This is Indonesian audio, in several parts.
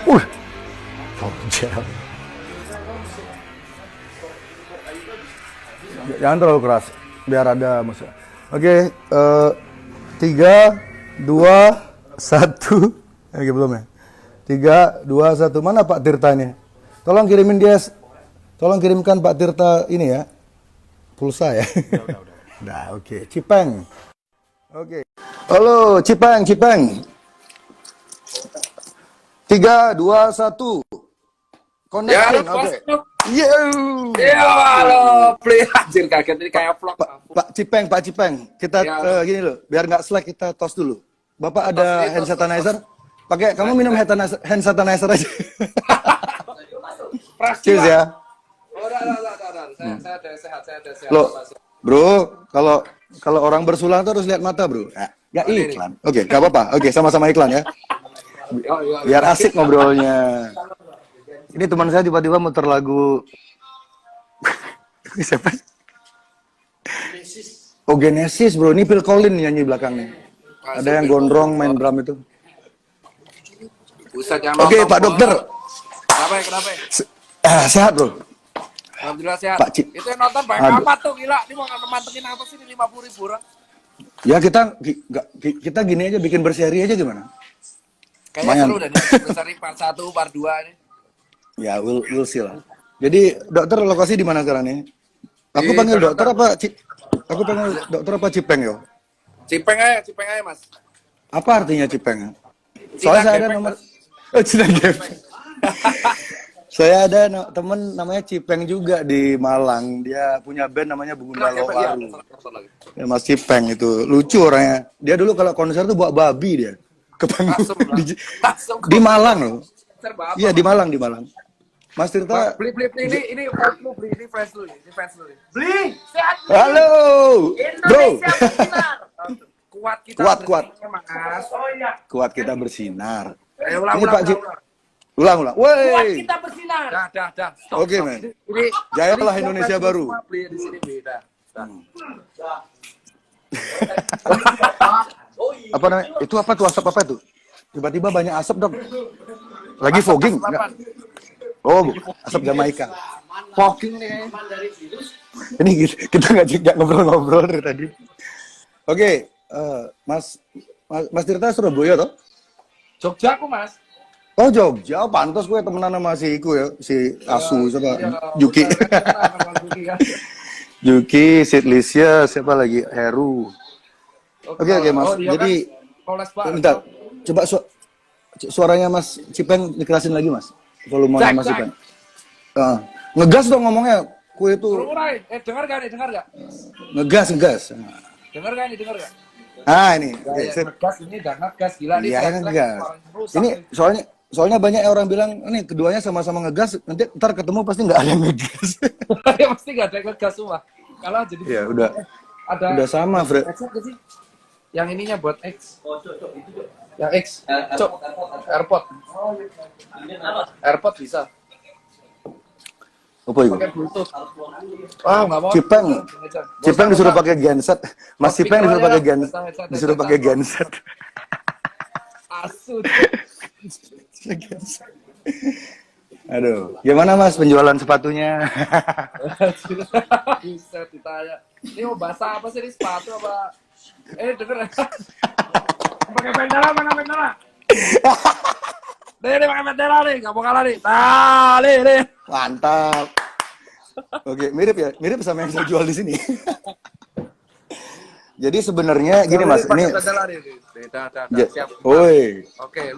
Uh, Tonjel. Jangan terlalu keras, biar ada musuh. Oke, 3, 2, 1. Oke, belum ya? 3, 2, 1. Mana Pak Tirtanya? Tolong kirimkan Pak Tirta ini ya, pulsa ya. Udah, oke. Cipeng. Oke. Halo, Cipeng. 3, 2, 1. Connecting, oke. Halo, play anjir kaget ini kayak vlog. Pak Cipeng, kita gini loh, biar nggak slack kita tos dulu. Bapak ada hand sanitizer? Pakai, kamu minum hand sanitizer aja. Cheers ya. Saya ada sehat. Loh, bro, kalau orang bersulang tuh harus lihat mata, bro. Ya iklan. Oke, nggak apa-apa. Oke, sama-sama iklan ya. Biar asik ngobrolnya. Ini teman saya tiba-tiba muter lagu. Siapa? Oh, Genesis, bro. Ini Phil Collins nyanyi belakangnya. Ada yang gondrong main drum itu. Oke, Pak Dokter. Kenapa? Sehat, bro. Alhamdulillah sehat. Pak Cip. Itu yang nonton banyak amat tuh, gila. Ini mau mantengin apa sih ini 50.000 orang? Ya kita gini aja, bikin berseri aja gimana? Kayaknya seru dan berseri part 1, part 2 ini. Ya, we'll see lah. Jadi, dokter lokasi di mana sekarang nih? Aku panggil dokter apa Cipeng yo? Cipeng aja, Mas. Apa artinya Cipeng? Soalnya saya ada nomor Cina Gepeng. Saya ada temen namanya Cipeng juga di Malang. Dia punya band namanya Bunda Lowaru. Ya, Mas Cipeng itu lucu orangnya. Dia dulu kalau konser tuh bawa babi dia ke panggung di Malang loh. Iya di Malang. Mas Tirta beli ini fans lu ini fans lu. Beli sehat. Halo bro. Kuat kita Mas. Oh iya. Kuat kita bersinar. Ayo Ini Pak Cip. Ulang. Woi. Kuat kita bersinar. Dah. Oke, men. Jayalah Indonesia baru. Beli di sini beda. Apa namanya? Itu apa tuh asap apa itu? Tiba-tiba banyak asap, Dok. Lagi fogging? Enggak. Oh, asap Jamaika. Fogging nih. Ini kita nggak ngobrol-ngobrol dari tadi. Oke, Mas Tirta Surabaya toh? Jogja aku, Mas. Oh Jogja, pantas gue temenan sama si Iku ya, si Asu siapa? Juki. Juki, Sidlisya, siapa lagi? Heru. Oke, Mas. Jadi bentar. Coba suaranya Mas Cipeng dikerasin lagi, Mas. Volume Mas Cipeng. Ngegas dong ngomongnya. Kue itu. Dengar gak? Ngegas. Dengar gak? Ini. Ngegas ini udah ngegas gila nih. Iya, ngegas. Ini soalnya banyak orang bilang ini keduanya sama-sama ngegas, nanti ntar ketemu pasti nggak ada yang ngegas. Ya pasti nggak ada yang ngegas semua. Kalau jadi ya udah sama, Fred. Yang ininya buat X. Yang X. Cok. AirPod bisa. Apa itu? Pakai Bluetooth. Nggak mau. Cipeng disuruh pakai genset. Mas Cipeng disuruh pakai genset. Asu. Aduh, gimana Mas penjualan sepatunya? Bisa ditanya. Ini mau bahasa apa sih ini sepatu apa? Denger. Pakai bendera mana bendera? Nih pakai bendera nih, nggak mau kalah nih. Nih. Mantap. Oke, mirip sama yang saya jual di sini. Jadi sebenarnya gini Mas, ini. Siap. Oi. Oke,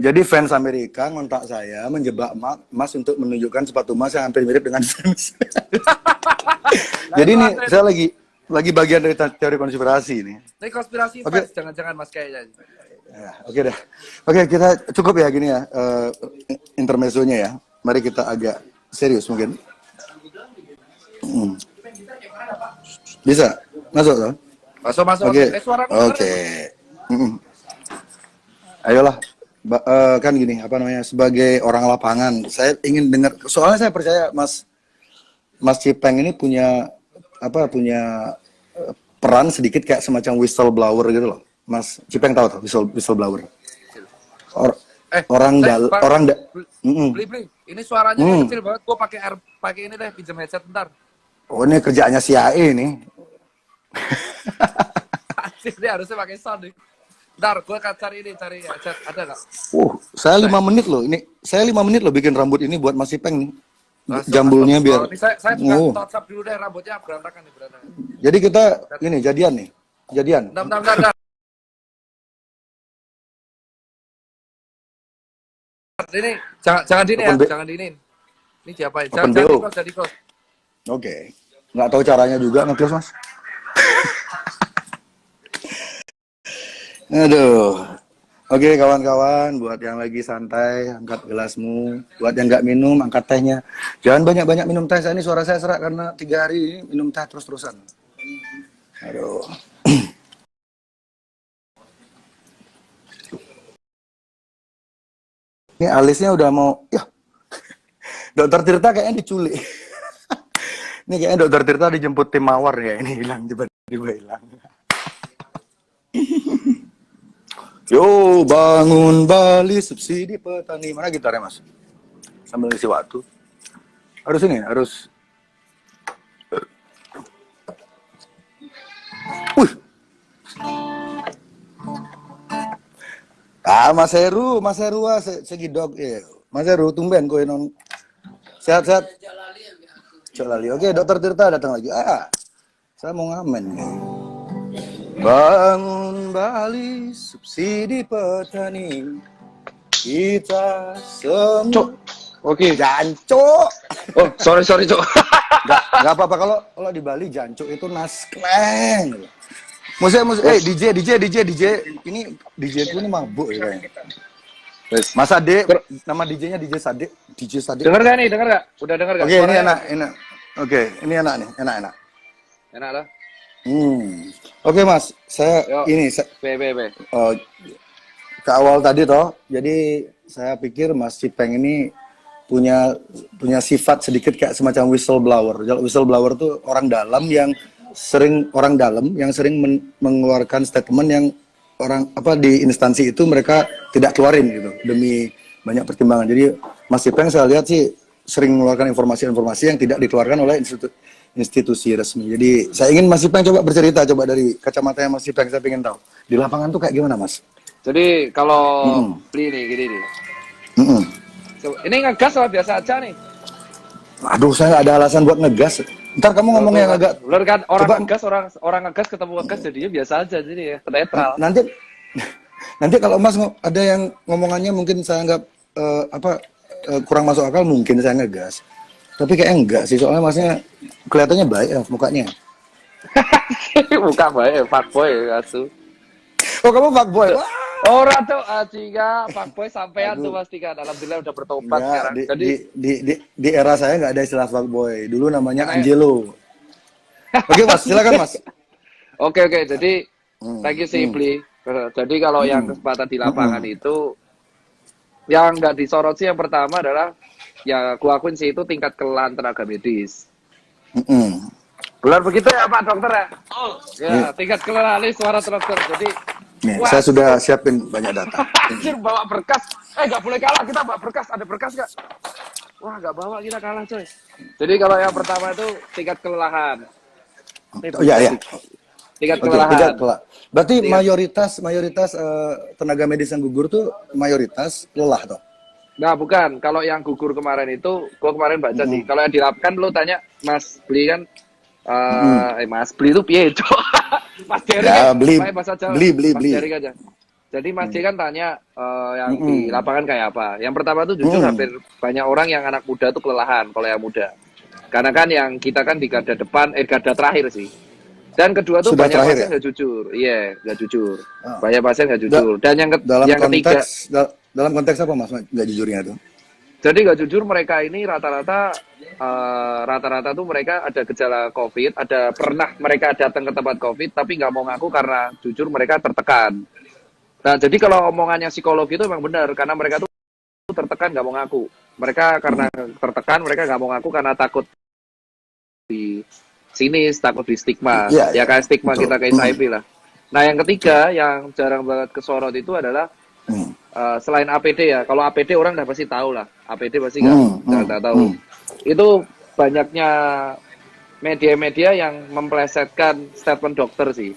Jadi fans Amerika ngontak saya menjebak Mas untuk menunjukkan sepatu Mas yang hampir mirip dengan fans. Jadi ini saya lagi bagian dari teori konspirasi ini. Ini konspirasi fans, jangan-jangan Mas kayaknya. Ya, oke dah. Oke, kita cukup ya gini ya intermezzonya ya. Mari kita agak serius mungkin. Bisa masuk toh? Masuk. Oke. Ayolah. Kan gini, apa namanya, sebagai orang lapangan, saya ingin dengar, soalnya saya percaya Mas Cipeng ini punya peran sedikit kayak semacam whistleblower gitu loh. Mas Cipeng tahu tuh whistleblower? orang beli. Ini suaranya kayak kecil banget. Gue pakai ini deh, pinjam headset bentar. Oh, ini kerjaannya si AE nih. Dia harusnya pakai sound nih. Bentar, gue akan cari headset. Ada nggak? Saya 5 menit loh. Saya 5 menit loh bikin rambut ini buat Mas Ipeng nih. Jambulnya Jambulnya biar. saya juga touch up dulu deh, rambutnya berantakan nih. Jadi kita ini jadian nih. Jadian. Bentar. Ini jangan dini ya, jangan diniin. Ini siapa? Jangan di close. Oke. Nggak tahu caranya juga nge-close, Mas. Aduh. Oke, kawan-kawan, buat yang lagi santai, angkat gelasmu. Buat yang nggak minum, angkat tehnya. Jangan banyak-banyak minum teh. Ini suara saya serak karena 3 hari ini minum teh terus-terusan. Aduh. Ini alisnya udah mau, ya. Dokter Tirta kayaknya diculik. Ini kayaknya Dokter Tirta dijemput tim mawar ya. Ini hilang, tiba-tiba hilang. Yo, bangun Bali, subsidi petani. Mana gitarnya, Mas? Sambil ngisi waktu. Harus ini, harus. Mas Heru segidok ya. Mas Heru tumben kowe non. Sehat-sehat. Cok lali. Oke, Dokter Tirta datang lagi. Saya mau ngamen. Bangun Bali, subsidi petani. Kita semua. Cok. Oke, jancuk. Oh, sorry, Cok. Enggak apa-apa kalau di Bali jancuk itu naskleng. Musik DJ ini DJ ku ini mabuk ya kayaknya. Mas Ade, nama DJ-nya DJ Sade. Dengar gak nih? Udah dengar gak? Oke, ini enak. Oke, ini enak nih, enak. Enak lah. Oke, Mas, saya ke awal tadi toh. Jadi saya pikir Mas Ipeng ini punya sifat sedikit kayak semacam whistleblower. Whistleblower tuh orang dalam yang sering mengeluarkan statement yang di instansi itu mereka tidak keluarin gitu demi banyak pertimbangan. Jadi Mas Ipeng saya lihat sih sering mengeluarkan informasi-informasi yang tidak dikeluarkan oleh institusi resmi. Jadi saya ingin Mas Ipeng coba bercerita dari kacamatanya Mas Ipeng, saya ingin tahu di lapangan tuh kayak gimana, Mas? Jadi kalau beli nih gini nih. Ini ngegas lah biasa aja nih. Aduh, saya ada alasan buat ngegas. Ntar kamu ngomong yang agak. Bener kan orang ngegas ketemu ngegas jadinya biasa aja jadi ya netral. Nanti kalau Mas ada yang ngomongannya mungkin saya anggap kurang masuk akal, mungkin saya ngegas. Tapi kayak enggak sih, soalnya Masnya kelihatannya baik ya mukanya. Muka baik, fuckboy asu. Oh, kamu fuckboy. Ora tuh Aciga, fuckboy sampean tuh pasti kan. Alhamdulillah udah bertobat sekarang. Jadi di era saya nggak ada istilah fuckboy. Dulu namanya Angelo. Oke, Mas, silakan, Mas. Oke. Jadi thank you Simply. Jadi kalau yang kesempatan di lapangan itu yang nggak disorot sih yang pertama adalah ya aku akuin sih itu tingkat kelelahan tenaga medis. Benar begitu ya Pak Dokter ya? Ya, tingkat kelelahan ini suara dokter. Jadi saya sudah siapin banyak data. Anjir, bawa berkas. Nggak boleh kalah, kita bawa berkas. Ada berkas nggak? Wah, nggak bawa, kita kalah coy. Jadi kalau yang pertama itu tingkat kelelahan. Iya. Tingkat kelelahan. Berarti mayoritas tenaga medis yang gugur tuh mayoritas lelah toh? Nah, bukan. Kalau yang gugur kemarin itu, gua kemarin baca sih. Kalau yang dirapkan lo tanya Mas Beli kan, Mas Beli itu piye, Cok? Mas Jerry ya, kan, beli. Mas Jerry aja. Jadi Mas Jerry kan tanya yang di lapangan kayak apa. Yang pertama tuh jujur hampir banyak orang yang anak muda tuh kelelahan kalau yang muda. Karena kan yang kita kan di garda depan, garda terakhir sih. Dan kedua tuh Sudah banyak pasien ya? nggak jujur. Iya, nggak jujur. Banyak pasien nggak jujur. Dan yang ketiga. Dalam konteks apa Mas nggak jujurnya tuh? Jadi nggak jujur mereka ini rata-rata tuh mereka ada gejala COVID, mereka datang ke tempat COVID tapi nggak mau ngaku karena jujur mereka tertekan. Nah jadi kalau omongannya psikologi itu memang benar karena mereka tuh tertekan nggak mau ngaku. Mereka karena tertekan mereka nggak mau ngaku karena takut di sini, takut di stigma. Ya kayak stigma kita kayak HIV lah. Nah yang ketiga yang jarang banget kesorot itu adalah selain APD ya, kalau APD orang udah pasti tahu lah, APD pasti nggak tahu. Itu banyaknya media-media yang memplesetkan statement dokter sih.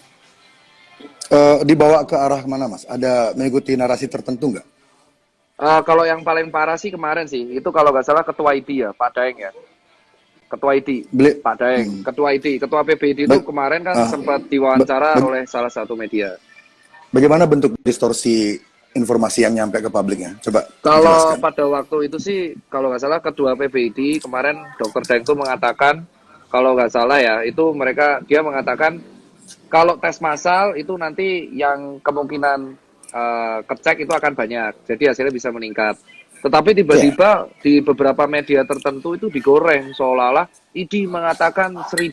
Dibawa ke arah mana Mas? Ada mengikuti narasi tertentu nggak? Kalau yang paling parah sih kemarin sih, itu kalau nggak salah Ketua ID ya, Pak Daeng ya. Ketua ID, Pak Daeng, Ketua ID, Ketua PBID itu kemarin kan sempat diwawancara oleh salah satu media. Bagaimana bentuk distorsi informasi yang nyampe ke publiknya? Coba Kalau jelaskan. pada waktu itu sih, kalau nggak salah Ketua PBID kemarin Dr. Daeng itu mengatakan, kalau nggak salah ya, itu dia mengatakan kalau tes massal itu nanti yang kemungkinan kecek itu akan banyak, jadi hasilnya bisa meningkat. Tetapi tiba-tiba di beberapa media tertentu itu digoreng seolah-olah ID mengatakan 1.000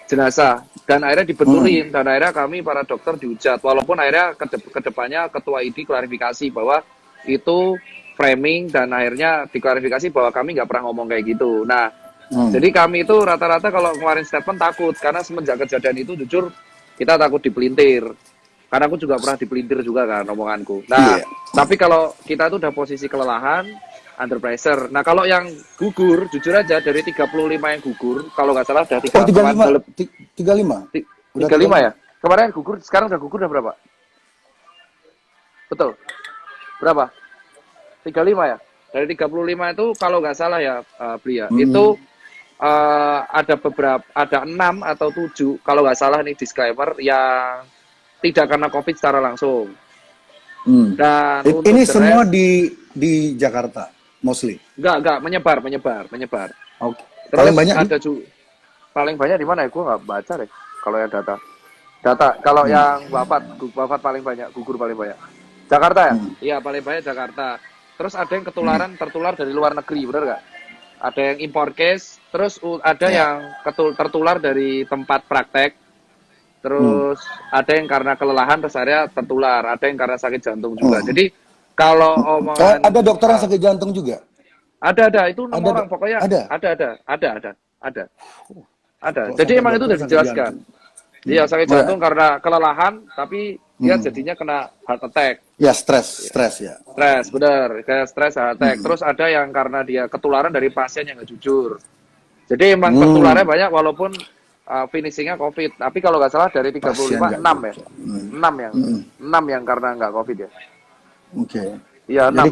jenazah dan akhirnya dibetulin dan akhirnya kami para dokter dihujat, walaupun akhirnya kedepannya Ketua ID klarifikasi bahwa itu framing dan akhirnya diklarifikasi bahwa kami nggak pernah ngomong kayak gitu. Nah, jadi kami itu rata-rata kalau ngeluarin statement takut karena semenjak kejadian itu jujur kita takut dipelintir. Karena aku juga pernah dipelintir juga kan omonganku. Nah, tapi kalau kita tuh udah posisi kelelahan, under pressure. Nah, kalau yang gugur, jujur aja dari 35 yang gugur, kalau nggak salah udah 35. 35 ya? Kemarin gugur, sekarang udah gugur udah berapa? Betul. Berapa? 35 ya? Dari 35 itu kalau nggak salah ya, Blia, itu ada 6 atau 7, kalau nggak salah nih disclaimer, yang tidak karena COVID secara langsung. Dan ini semua di Jakarta, mostly? Enggak, menyebar. Oke. Terus Paling banyak ada paling banyak di mana ya? Gue nggak baca deh. Kalau yang data, kalau yang wafat paling banyak, gugur paling banyak. Jakarta ya? Iya, paling banyak Jakarta. Terus ada yang tertular dari luar negeri, benar nggak? Ada yang import case, terus ada yang tertular dari tempat praktek. Terus ada yang karena kelelahan terus akhirnya tertular, ada yang karena sakit jantung juga. Jadi kalau omongan ada dokter yang sakit jantung juga? Ada itu 6 orang pokoknya. Ada. Jadi emang itu udah dijelaskan. Iya, sakit jantung karena kelelahan, tapi dia jadinya kena heart attack. Ya, stres ya. Stres, benar. Kayak stres, heart attack. Terus ada yang karena dia ketularan dari pasien yang nggak jujur. Jadi emang tertularnya banyak walaupun finishingnya COVID, tapi kalau nggak salah dari 35 6 ya, 6 yang karena nggak COVID ya. Oke. Iya, 6. Jadi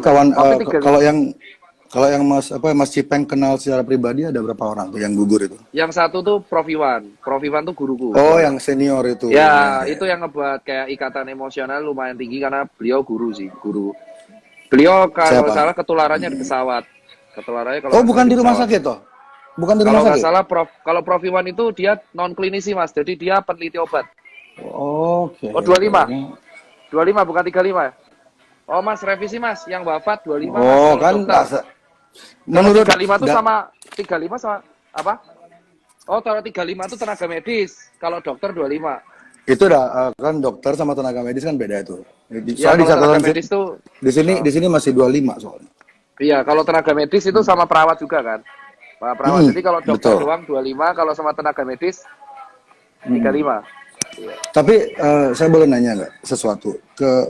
kalau yang Mas Cipeng kenal secara pribadi ada berapa orang tuh yang gugur itu? Yang satu tuh Prof Iwan tuh guruku. Oh, yang senior itu. Ya, itu yang ngebuat kayak ikatan emosional lumayan tinggi karena beliau guru. Beliau kalau salah ketularannya di pesawat. Ketularannya kalau bukan di rumah sakit toh? Bukan di rumah sakit? Kalau nggak salah kalau Prof Iwan itu dia non klinisi Mas, jadi dia peneliti obat. Oke. Oh 25 bukan 35 ya? Oh Mas, revisi Mas, yang wafat 25 Mas. Oh kan menurut 35 itu sama 35 sama apa? Oh kalau 35 itu tenaga medis, kalau dokter 25. Itu udah kan dokter sama tenaga medis kan beda itu. Ya, soalnya di tenaga medis tuh di sini masih 25 soalnya. Iya, kalau tenaga medis itu sama perawat juga kan? Perawat. Jadi kalau dokter doang 25, kalau sama tenaga medis 35. Tapi saya boleh nanya nggak sesuatu ke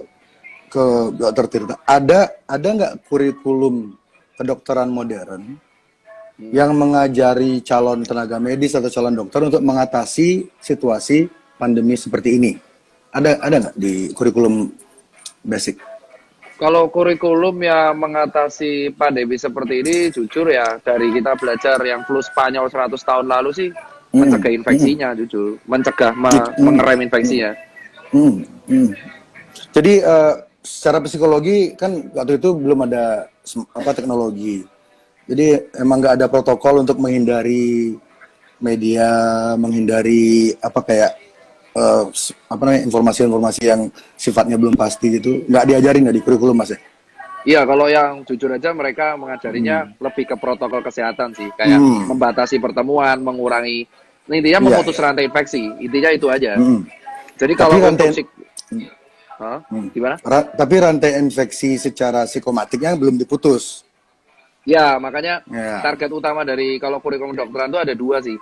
Dr. Tirta? Ada nggak kurikulum kedokteran modern yang mengajari calon tenaga medis atau calon dokter untuk mengatasi situasi pandemi seperti ini? Ada nggak di kurikulum basic? Kalau kurikulum yang mengatasi pandemi seperti ini, jujur ya, dari kita belajar yang flu Spanyol 100 tahun lalu sih, mencegah infeksinya, jujur. Mencegah, mengerem infeksinya. Jadi, secara psikologi, kan waktu itu belum ada teknologi. Jadi, emang nggak ada protokol untuk menghindari media, menghindari informasi-informasi yang sifatnya belum pasti gitu, nggak diajarin nggak di kurikulum Mas ya? Iya, kalau yang jujur aja mereka mengajarinya lebih ke protokol kesehatan sih, kayak membatasi pertemuan, mengurangi, intinya memutus rantai infeksi, intinya itu aja. Jadi kalau gimana? Tapi rantai infeksi secara psikomatiknya belum diputus. Ya, makanya target utama dari kalau kurikulum kedokteran itu ada 2 sih.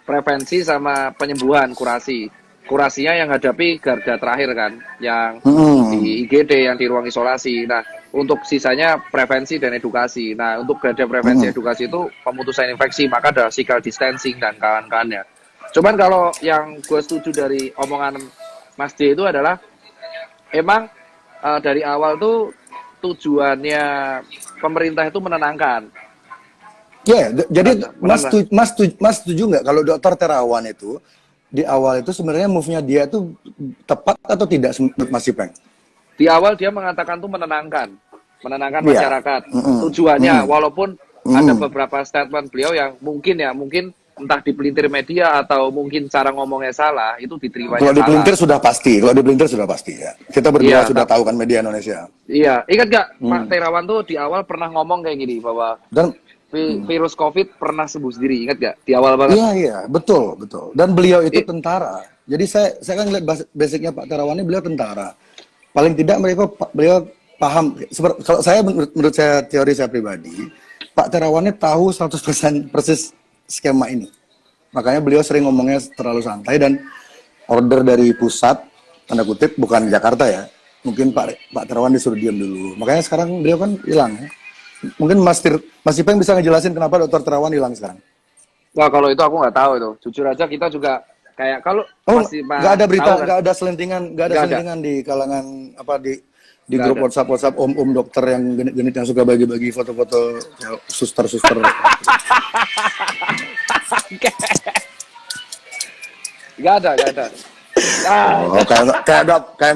Prevensi sama penyembuhan, kurasi. kurasinya yang hadapi garda terakhir kan, yang di Hmm. IGD, yang di ruang isolasi. Nah, untuk sisanya prevensi dan edukasi. Nah, untuk garda prevensi Hmm. edukasi itu pemutusan infeksi, maka ada physical distancing dan kawan-kawannya. Cuman kalau yang gue setuju dari omongan Mas D itu adalah emang dari awal tuh tujuannya pemerintah itu menenangkan. Ya, jadi Menenang. Mas setuju nggak kalau Dokter Terawan itu di awal itu sebenarnya move-nya dia itu tepat atau tidak menurut Mas Ipeng? Di awal dia mengatakan tuh menenangkan Iya. masyarakat. Mm-mm. Tujuannya, Mm-mm. walaupun ada Mm-mm. beberapa statement beliau yang mungkin entah dipelintir media atau mungkin cara ngomongnya salah, itu Kalau diterimanya salah. dipelintir sudah pasti, kalau dipelintir sudah pasti ya. Kita berdua Iya, sudah tahu kan media Indonesia. iya. Ingat gak Pak Hmm. Terawan tuh di awal pernah ngomong kayak gini bahwa Dan virus COVID pernah sembuh sendiri, ingat gak? Di awal banget. iya iya, betul betul. Dan beliau itu I- tentara. Jadi saya kan lihat basicnya Pak Terawan ini beliau tentara. Paling tidak beliau paham. Kalau saya menurut saya teori saya pribadi, Pak Terawan ini tahu 100% persis skema ini. Makanya beliau sering ngomongnya terlalu santai dan order dari pusat, tanda kutip, bukan Jakarta ya. Mungkin Pak Terawan disuruh diam dulu. Makanya sekarang beliau kan hilang ya. Mungkin Mas Ipeng bisa ngejelasin kenapa Dokter Terawan hilang sekarang. Wah, kalau itu aku nggak tahu itu. Jujur aja kita juga kayak kalau Oh, masih nggak ada berita, tahu kan? nggak ada Nggak ada, selentingan di kalangan apa di nggak grup ada. WhatsApp om-om dokter yang genit-genit yang suka bagi-bagi foto-foto ya, suster-suster. Nggak ada. Ah, Oh, kayak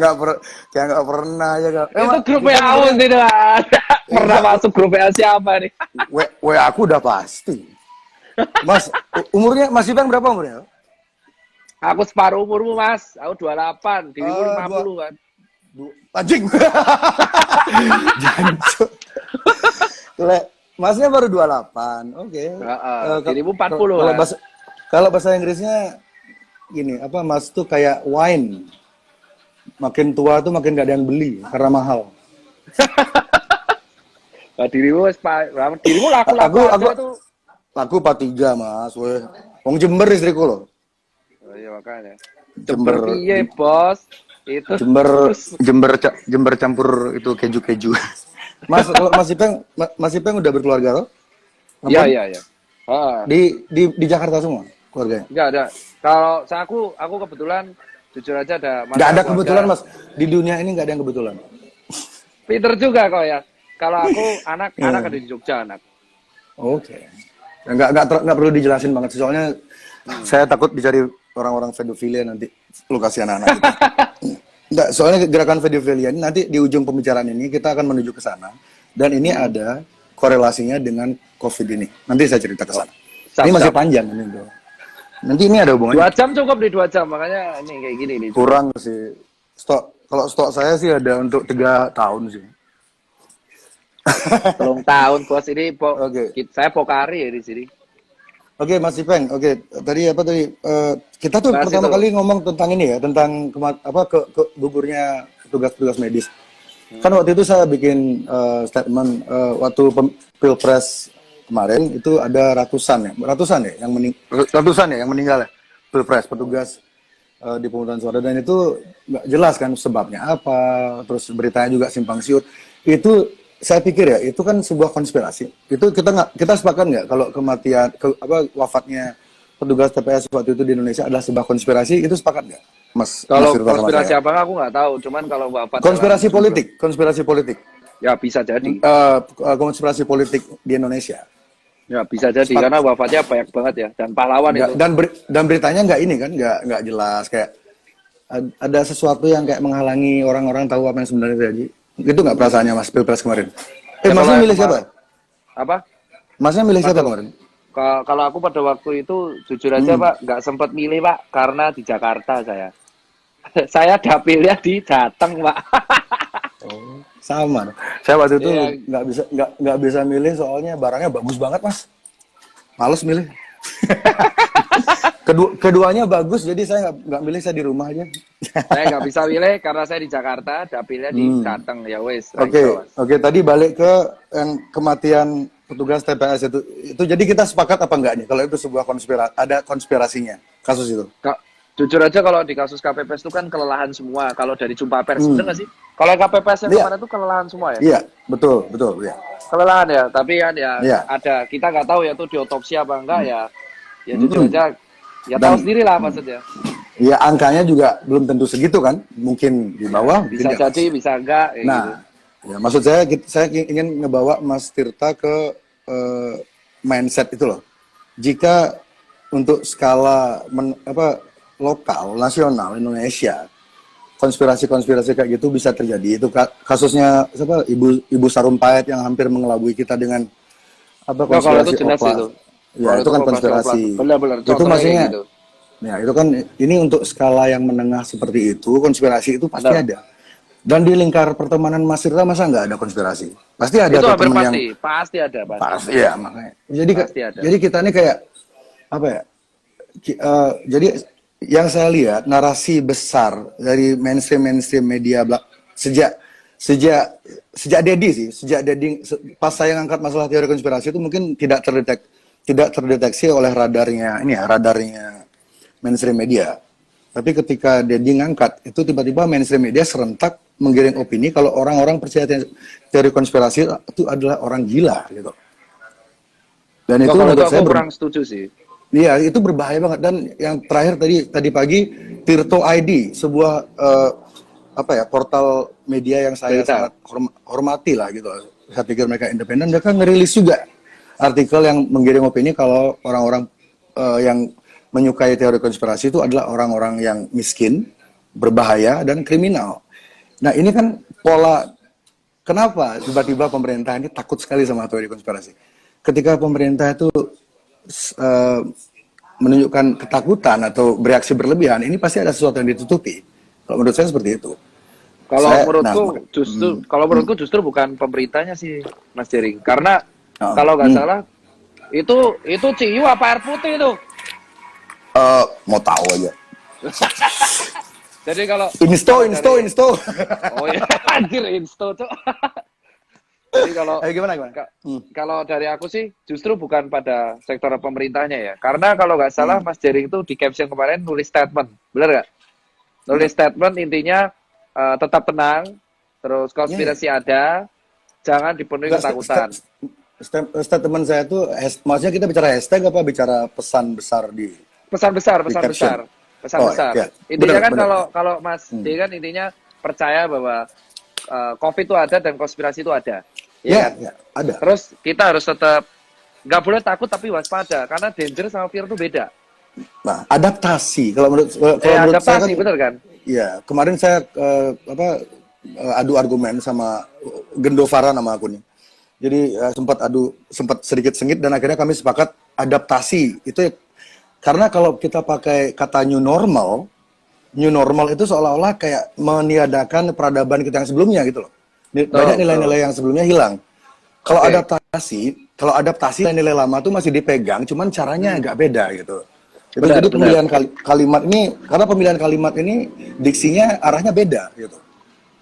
nggak pernah aja kak. itu grup Kita WA sebenarnya tidak ada. Pernah enggak, masuk grup WA siapa nih? aku udah pasti. Mas, umurnya Mas Ipeng berapa umurnya? Aku separuh umurmu, Mas. Aku 28, dirimu Eh, 50 kan. Anjing. Jancuk. Masnya baru 28. Oke. Heeh, Kalau dirimu 40 kalau kan. bahasa Inggrisnya gini, apa Mas tuh kayak wine. Makin tua tuh makin gak ada yang beli karena mahal. Nah, dirimu laku-laku Aku aja tuh. aku 43, Mas. Weh. Wong Jember istriku loh. Oh, iya makanya. Jember Piye, Bos? Itu Jember Jember campur itu keju-keju. Mas, kalau Mas Ipeng udah berkeluarga loh? Iya, Apa? iya, iya. Ah, Di Jakarta semua keluarganya? enggak ada. Kalau aku kebetulan jujur aja ada Nggak masalah ada keluarga. kebetulan, Mas. Di dunia ini nggak ada yang kebetulan. Pinter juga kok ya. Kalau aku anak Iya. ada di Jogja anak. Oke. Nggak perlu dijelasin banget sih, soalnya saya takut dicari orang-orang pedofilia nanti lokasi anak-anak itu. Nggak, soalnya gerakan pedofilia ini nanti di ujung pembicaraan ini kita akan menuju ke sana dan ini ada korelasinya dengan COVID ini. Nanti saya cerita ke sana. Ini masih Siap. panjang ini, bro. Nanti ini ada hubungannya. 2 jam cukup nih 2 jam. Makanya ini kayak gini nih. Kurang sih. Kalau stok saya sih ada untuk 3 tahun sih. Belum tahun bos ini Oke. saya Pokari ya di sini. Oke, Mas Ipeng. Oke, tadi apa tadi? Kita tuh Bahas pertama itu. kali ngomong tentang ini ya, tentang ke gugurnya petugas-petugas medis. Kan waktu itu saya bikin statement waktu Pilpres kemarin itu ada ratusan ya yang meninggal ya Pilpres petugas di pemungutan suara dan itu nggak jelas kan sebabnya apa, terus beritanya juga simpang siur. Itu saya pikir ya itu kan sebuah konspirasi. Itu kita sepakat nggak kalau wafatnya petugas TPS waktu itu di Indonesia adalah sebuah konspirasi, itu sepakat nggak, Mas Kalau Firza sama konspirasi saya? apa aku nggak tahu. Cuman kalau bapak Konspirasi politik. ya bisa jadi. Konspirasi politik di Indonesia. Ya bisa jadi karena wafatnya banyak banget ya dan pahlawan itu. Dan beritanya nggak ini kan, nggak jelas kayak ada sesuatu yang kayak menghalangi orang-orang tahu apa yang sebenarnya terjadi. Itu nggak perasaannya Mas Pilpres kemarin? Ya, Masnya kalau milih siapa? Apa? Masnya milih siapa Waduh. kemarin? Kalau aku pada waktu itu jujur aja Pak nggak sempat milih Pak karena di Jakarta saya. Saya dapilnya di Jateng Pak. Oh, sama. Saya waktu itu Iya. nggak bisa milih soalnya barangnya bagus banget Mas. Males milih. Keduanya bagus, jadi saya nggak milih, saya di rumah aja. Saya nggak bisa milih karena saya di Jakarta, dapilnya di Jateng ya wes. Oke. Tadi balik ke yang kematian petugas TPS itu. Jadi kita sepakat apa enggak nih? Kalau itu sebuah ada konspirasinya kasus itu. jujur aja kalau di kasus KPPS itu kan kelelahan semua. Kalau dari jumpa pers, bener nggak sih? Kalau KPPS yang Iya. kemarin itu kelelahan semua ya? Iya, betul, betul, ya. Kelelahan ya, tapi kan ya Iya. ada, kita nggak tahu ya tuh diotopsi apa enggak ya. Ya jujur Mm-mm. aja, ya Dan- tahu sendiri lah maksudnya. Ya angkanya juga belum tentu segitu kan, mungkin di bawah, mungkin Bisa di atas. jadi, bisa enggak. Kayak gitu. Nah, ya maksud saya ingin ngebawa Mas Tirta ke mindset itu loh. Jika untuk skala lokal, nasional Indonesia, konspirasi-konspirasi kayak gitu bisa terjadi. Itu kasusnya siapa? Ibu Sarumpait yang hampir mengelabui kita dengan Oh, kalau itu jelas oplas. itu. Ya, Kalau itu kan operasi konspirasi. oplas. Benar-benar. Itu Contohnya maksudnya, kayak gitu. ya itu kan ini untuk skala yang menengah seperti itu, konspirasi itu pasti Benar. ada. Dan di lingkar pertemanan Mas Tirta masa nggak ada konspirasi? Pasti ada Itu tuh hampir temen yang pasti ada, pasti. pasti ya makanya. Pasti ada. Jadi kita ini kayak apa ya? Jadi yang saya lihat narasi besar dari mainstream media sejak Dedi pas saya ngangkat masalah teori konspirasi itu mungkin tidak terdeteksi oleh radarnya mainstream media. Tapi ketika Dedi ngangkat itu tiba-tiba mainstream media serentak menggiring opini kalau orang-orang percaya teori konspirasi itu adalah orang gila gitu. Dan itu Kalau itu menurut aku saya kurang setuju sih. iya, itu berbahaya banget. Dan yang terakhir tadi pagi Tirto ID, sebuah portal media yang saya Berita. sangat hormati lah gitu. Saya pikir mereka independen, mereka ngerilis juga artikel yang menggiring opini kalau orang-orang yang menyukai teori konspirasi itu adalah orang-orang yang miskin, berbahaya dan kriminal. Nah, ini kan pola kenapa tiba-tiba pemerintah ini takut sekali sama teori konspirasi. Ketika pemerintah itu menunjukkan ketakutan atau bereaksi berlebihan, ini pasti ada sesuatu yang ditutupi. Kalau menurut saya seperti itu. Kalau Saya- menurutku justru bukan pemerintahnya sih, Mas Jering. Karena Oh, kalau nggak salah itu ciu apa air putih itu. mau tahu aja. Jadi kalau Insto. Oh iya, anjir insto tuh. Jadi kalau Gimana? kalau dari aku sih justru bukan pada sektor pemerintahnya ya. Karena kalau nggak salah Mas Jering itu di caption kemarin nulis statement, bener nggak? Nulis statement intinya tetap tenang, terus konspirasi ada, jangan dipenuhi ketakutan. Statement saya tuh, maksudnya kita bicara hashtag apa bicara pesan besar di Pesan besar. caption. Pesan Oh, besar. iya. Intinya Benar, kan benar. kalau Mas D kan intinya percaya bahwa COVID itu ada dan konspirasi itu ada. Ya, kan? ya, ada. Terus kita harus tetap nggak boleh takut tapi waspada karena danger sama fear itu beda. Nah, adaptasi. Kalau menurut saya Adaptasi, kan, bener kan? ya, kemarin saya adu argumen sama Gendovara nama akunnya. Jadi sempat sedikit sengit dan akhirnya kami sepakat adaptasi. Itu karena kalau kita pakai kata new normal itu seolah-olah kayak meniadakan peradaban kita yang sebelumnya gitu loh. Banyak nilai-nilai yang sebelumnya hilang. Kalau adaptasi nilai lama tuh masih dipegang, cuman caranya agak beda gitu. Jadi pemilihan kalimat ini, karena pemilihan kalimat ini diksinya arahnya beda gitu.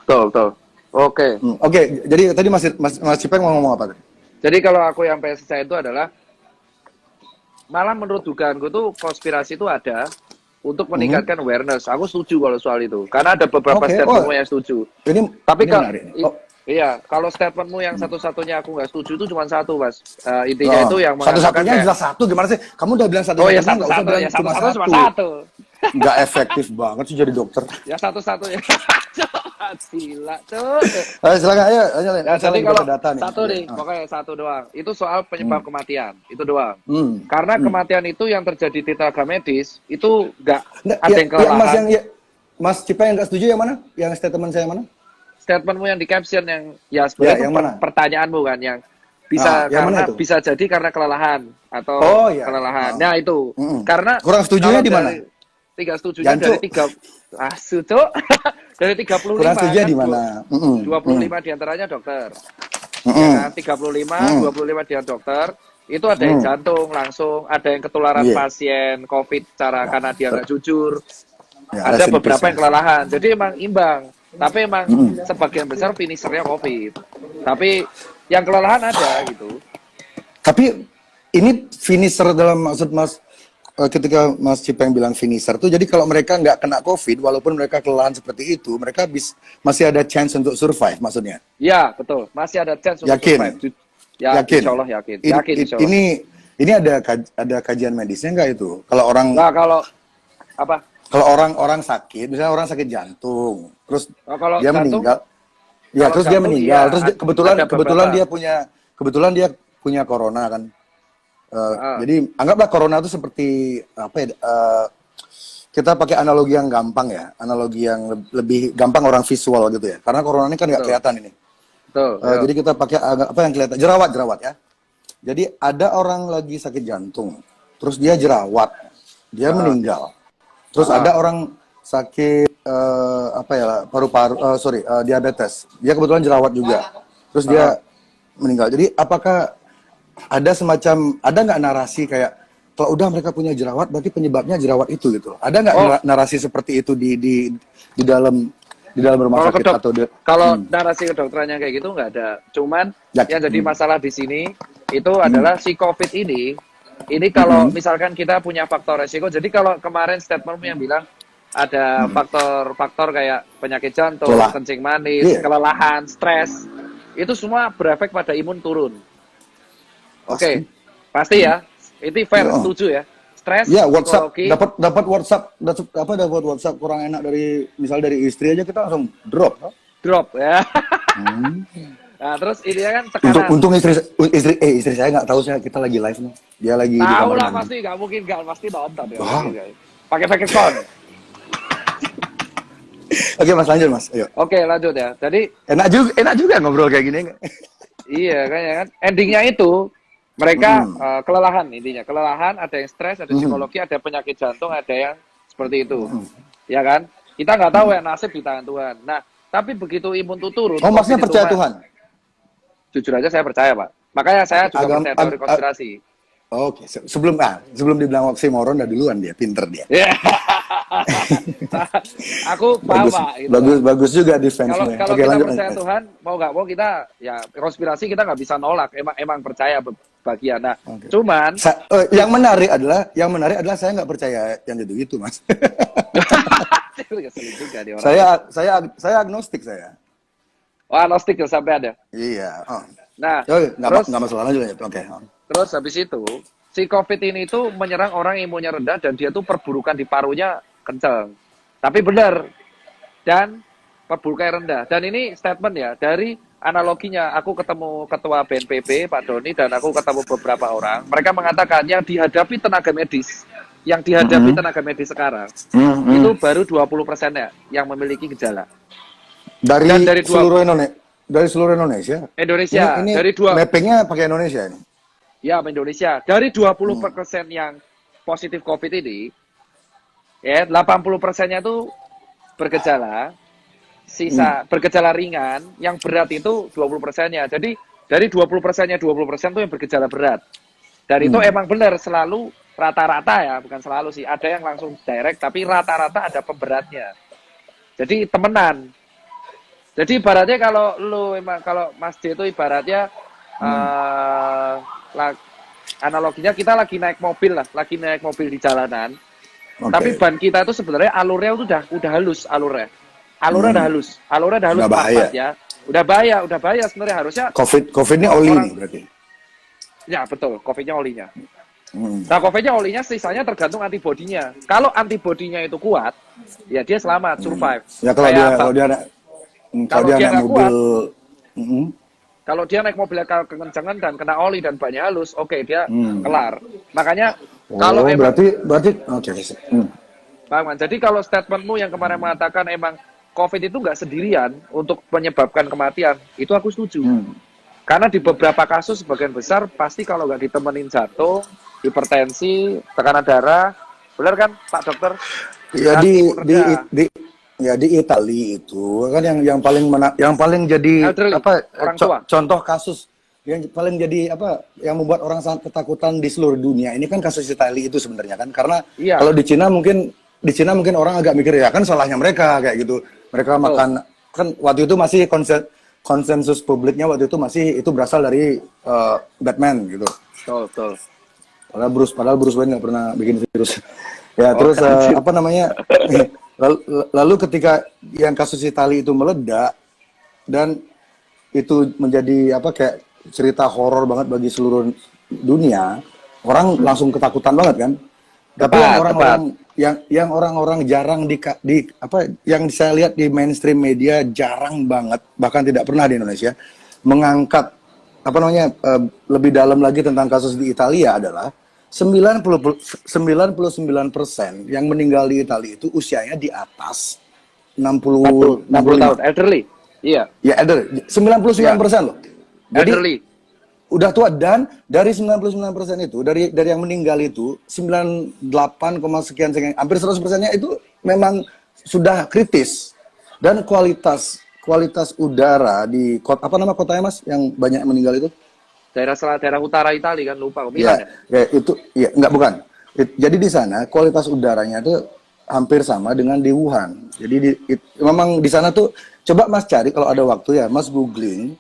Betul. Oke. Oke, jadi tadi Mas Cipeng mau ngomong apa tadi? Jadi kalau aku yang percaya itu adalah malah menurut dugaanku tuh konspirasi itu ada untuk meningkatkan awareness. Aku setuju kalau soal itu. Karena ada beberapa statementmu yang setuju. Tapi menarik. Iya, kalau statementmu yang satu-satunya aku nggak setuju itu cuma satu, Mas. Intinya itu yang mengatakan satu-satunya jelas satu. Gimana sih? Kamu udah bilang Oh ya satu-satunya, nggak usah bilang satu-satunya, cuma cuma satu. satu. Nggak efektif banget sih jadi dokter. Ya satu-satunya. Gila, tuh. Silakan, ayo. Nah, jadi kalau data nih. satu nih, pokoknya satu doang. Itu soal penyebab kematian, itu doang. Hmm. Karena kematian itu yang terjadi di tenaga medis itu nggak Nah, ada yang kelelahan. Mas Cipeng yang nggak setuju yang mana? Yang statement saya mana? Statementmu yang di caption yang ya sebenarnya yang itu mana? pertanyaanmu kan yang bisa yang mana karena itu? bisa jadi karena kelelahan atau kelelahan. Nah itu karena kurang setujunya di mana? Tiga setujunya dari 3 dari 35 kurang setuju kan di mana? 25 diantaranya dokter. Ya kan? 35 25 dia dokter. Itu ada yang jantung langsung, ada yang ketularan pasien COVID cara karena dia nggak jujur. Ya, ada beberapa yang kelelahan. Jadi emang imbang. Tapi emang sebagian besar finishernya COVID. Tapi yang kelelahan ada gitu. Tapi ini finisher dalam maksud Mas ketika Mas Cipeng bilang finisher tuh, jadi kalau mereka nggak kena COVID, walaupun mereka kelelahan seperti itu, mereka masih ada chance untuk survive, maksudnya. Ya, betul. Masih ada chance untuk Yakin? survive. Ya, Yakin? insya Allah yakin. Yakin, insya Allah. Ini ada kajian medisnya nggak itu? Kalau orang Nah, kalau apa? kalau orang sakit, misalnya orang sakit jantung, terus Kalau dia jantung, meninggal, ya kalau terus dia jantung, meninggal, iya, terus ada kebetulan beberapa. dia punya corona kan. Jadi anggaplah corona itu seperti apa ya? Kita pakai analogi yang gampang ya, analogi yang lebih gampang orang visual gitu ya. Karena corona ini kan nggak Betul. kelihatan ini. Betul. Jadi kita pakai apa yang kelihatan, jerawat ya. Jadi ada orang lagi sakit jantung, terus dia jerawat, dia meninggal. Terus ada orang sakit apa ya, paru-paru, diabetes, dia kebetulan jerawat juga, terus dia meninggal. Jadi apakah ada nggak narasi kayak kalau udah mereka punya jerawat berarti penyebabnya jerawat itu gitu? Ada nggak narasi seperti itu di dalam rumah sakit atau kalau narasi kedokterannya kayak gitu nggak ada. Cuman yang jadi masalah di sini itu adalah si COVID ini kalau misalkan kita punya faktor resiko. Jadi kalau kemarin statementmu yang bilang ada faktor-faktor kayak penyakit jantung, kencing manis, kelelahan, stres, itu semua berefek pada imun turun. Oke, pasti ya. Itu fair, setuju ya. Stres, ya, WhatsApp, psikologi. dapat WhatsApp kurang enak dari istri aja kita langsung drop Ya. Nah, terus ini kan tekanan. Untung istri saya nggak tahu kita lagi live nih. Dia lagi di tahu kamar lah, mandi. nggak pasti nonton ya. Pakai account. Oke, Mas, lanjut, Mas. Ayo. Oke, lanjut ya. Jadi enak juga ngobrol kayak gini enggak? Iya kan. Endingnya itu mereka kelelahan, intinya kelelahan, ada yang stres, ada psikologi, ada penyakit jantung, ada yang seperti itu, ya kan? Kita nggak tahu ya, nasib di tangan Tuhan. Nah, tapi begitu imun itu turun. Oh, maksudnya percaya Tuhan? Jujur aja saya percaya, Pak. Makanya saya juga percaya teori konspirasi. Oke, sebelum dibilang oksimoron, udah duluan dia, pinter dia. Aku paham, Pak. Gitu. Bagus juga defense-nya. Kalau kita percaya Tuhan, mau nggak mau kita, ya konspirasi kita nggak bisa nolak. Emang percaya bagian. Nah, cuman yang menarik adalah saya nggak percaya yang gitu, Mas. saya agnostik saya. Oh, agnostik ya sampai ada. Iya. Nah, nggak masalah aja ya. Oke. Terus habis itu, si COVID ini tuh menyerang orang imunnya rendah dan dia tuh perburukan di parunya kencang. Tapi benar. Dan perburukan rendah. Dan ini statement ya, dari analoginya aku ketemu ketua BNPB, Pak Doni, dan aku ketemu beberapa orang. Mereka mengatakan yang dihadapi tenaga medis sekarang, itu baru 20%-nya yang memiliki gejala. Dari seluruh Indonesia? Indonesia. Ini dari mappingnya pakai Indonesia ini? Ya, Indonesia. Dari 20% yang positif COVID ini, ya 80%-nya itu bergejala, sisa bergejala ringan, yang berat itu 20%-nya. Jadi dari 20%-nya 20% itu yang bergejala berat. Dan itu emang benar selalu rata-rata ya, bukan selalu sih. Ada yang langsung direct, tapi rata-rata ada pemberatnya. Jadi temenan. Jadi ibaratnya kalau Mas J itu ibaratnya analoginya kita lagi naik mobil di jalanan. Tapi ban kita itu sebenarnya alurnya itu udah halus alurnya. Alurnya udah halus papat ya. Udah bahaya sebenarnya harusnya. COVID ini oli nih berarti. Ya betul, COVID-nya olinya. Nah, COVID-nya olinya sisanya tergantung antibodinya. Kalau antibodinya itu kuat, ya dia selamat, survive. Ya kalau dia naik mobil, kalau dia naik mobil kekencangan dan kena oli dan banyak halus, oke, dia kelar. Makanya kalau berarti oke. Bang, jadi kalau statementmu yang kemarin mengatakan emang COVID itu nggak sendirian untuk menyebabkan kematian, itu aku setuju. Karena di beberapa kasus sebagian besar pasti kalau nggak ditemenin jantung, hipertensi, tekanan darah, benar kan Pak Dokter? Ya di Italia itu kan yang paling jadi contoh kasus yang paling jadi yang membuat orang sangat ketakutan di seluruh dunia ini kan kasus Italia itu sebenarnya kan, karena kalau di Cina mungkin orang agak mikir ya kan salahnya mereka kayak gitu, mereka makan kan waktu itu masih konsensus publiknya waktu itu masih itu berasal dari Batman gitu. Betul. Padahal Bruce Wayne nggak pernah bikin virus. Ya, Oh, terus anjir. apa namanya? Lalu ketika yang kasus Itali itu meledak dan itu menjadi apa kayak cerita horor banget bagi seluruh dunia, orang langsung ketakutan banget kan. Tapi yang Tepat, tepat. orang-orang yang orang-orang jarang di apa yang saya lihat di mainstream media jarang banget, bahkan tidak pernah di Indonesia mengangkat apa namanya lebih dalam lagi tentang kasus di Italia adalah 99% yang meninggal di Italia itu usianya di atas 60 60 tahun, 65. elderly. Iya, Ya, ada iya, 99% loh. Jadi elderly. udah tua, dan dari 99% itu dari yang meninggal itu 98, sekian sekian hampir 100%-nya itu memang sudah kritis. Dan kualitas udara di kota apa nama kotanya Mas yang banyak meninggal itu? Daerah utara Italia kan, lupa. Ya, Milan ya? ya itu ya enggak bukan. Jadi di sana kualitas udaranya itu hampir sama dengan di Wuhan. Jadi memang di sana tuh coba Mas cari kalau ada waktu ya, Mas googling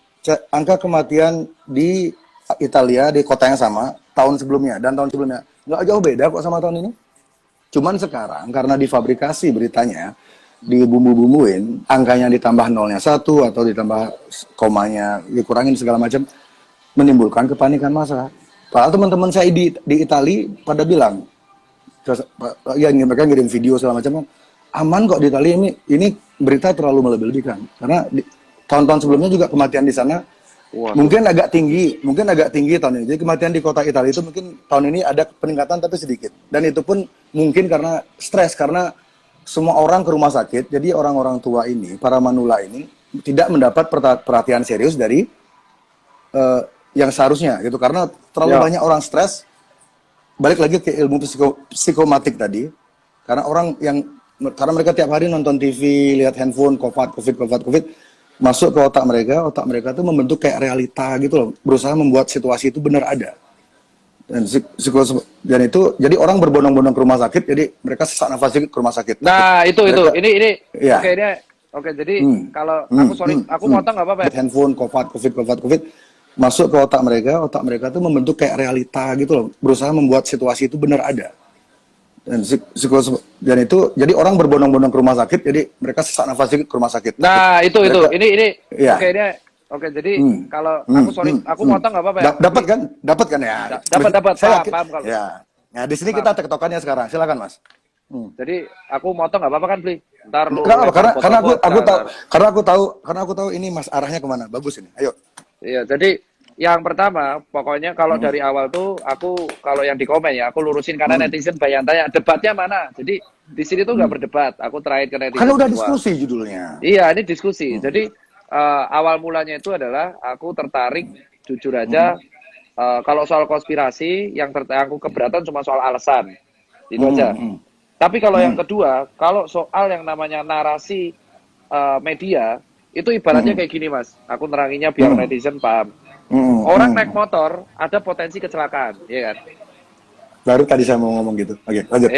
angka kematian di Italia di kota yang sama tahun sebelumnya dan tahun sebelumnya. Nggak jauh beda kok sama tahun ini. Cuman sekarang karena difabrikasi beritanya, dibumbu-bumbuin, angkanya ditambah nolnya satu atau ditambah komanya dikurangin segala macam, menimbulkan kepanikan massa. Padahal teman-teman saya di Itali pada bilang, ya mereka ngirim video segala macam, aman kok di Italia ini berita terlalu melebih-lebihkan. Karena tahun-tahun sebelumnya juga kematian di sana Waduh. mungkin agak tinggi tahun ini. Jadi kematian di kota Italia itu mungkin tahun ini ada peningkatan tapi sedikit. Dan itu pun mungkin karena stres, karena semua orang ke rumah sakit. Jadi orang-orang tua ini, para manula ini tidak mendapat perhatian serius dari yang seharusnya gitu. Karena terlalu Ya. banyak orang stres. Balik lagi ke ilmu psikomatik tadi. Karena mereka tiap hari nonton TV, lihat handphone, COVID, masuk ke otak mereka tuh membentuk kayak realita gitu loh, berusaha membuat situasi itu benar ada. Dan itu jadi orang berbondong-bondong ke rumah sakit, jadi mereka sesak nafas dikit ke rumah sakit. Nah, itu Mereka, ini. ya, Oke, jadi kalau aku motong nggak apa-apa ya? handphone, COVID, masuk ke otak mereka tuh membentuk kayak realita gitu loh, berusaha membuat situasi itu benar ada. Dan itu jadi orang berbondong-bondong ke rumah sakit, jadi mereka sesak nafas dikit ke rumah sakit. Nah, itu Mereka, ini. ya. Oke, jadi kalau aku Hmm. motong nggak apa-apa ya? Dapat kan ya? Dapat, Saya paham kalau. ya. Nah, di sini kita tektokannya sekarang. Silakan, Mas. Jadi aku motong nggak apa-apa kan, Bli? Ntar lu Kenapa? lempar Karena foto aku tahu ini Mas arahnya kemana. Bagus ini. Ayo. Iya, jadi yang pertama, pokoknya kalau dari awal tuh aku kalau yang di komen ya, aku lurusin karena netizen banyak tanya debatnya mana. Jadi di sini tuh nggak berdebat. Aku terakhir ke netizen. Kan udah semua. diskusi judulnya. Iya, ini diskusi. Jadi awal mulanya itu adalah aku tertarik jujur aja kalau soal konspirasi yang aku keberatan cuma soal alasan. Itu aja. Tapi kalau yang kedua, kalau soal yang namanya narasi media, itu ibaratnya kayak gini, Mas. Aku neranginya biar netizen paham. Orang naik motor ada potensi kecelakaan, ya kan? Baru tadi saya mau ngomong gitu. Oke, lanjut.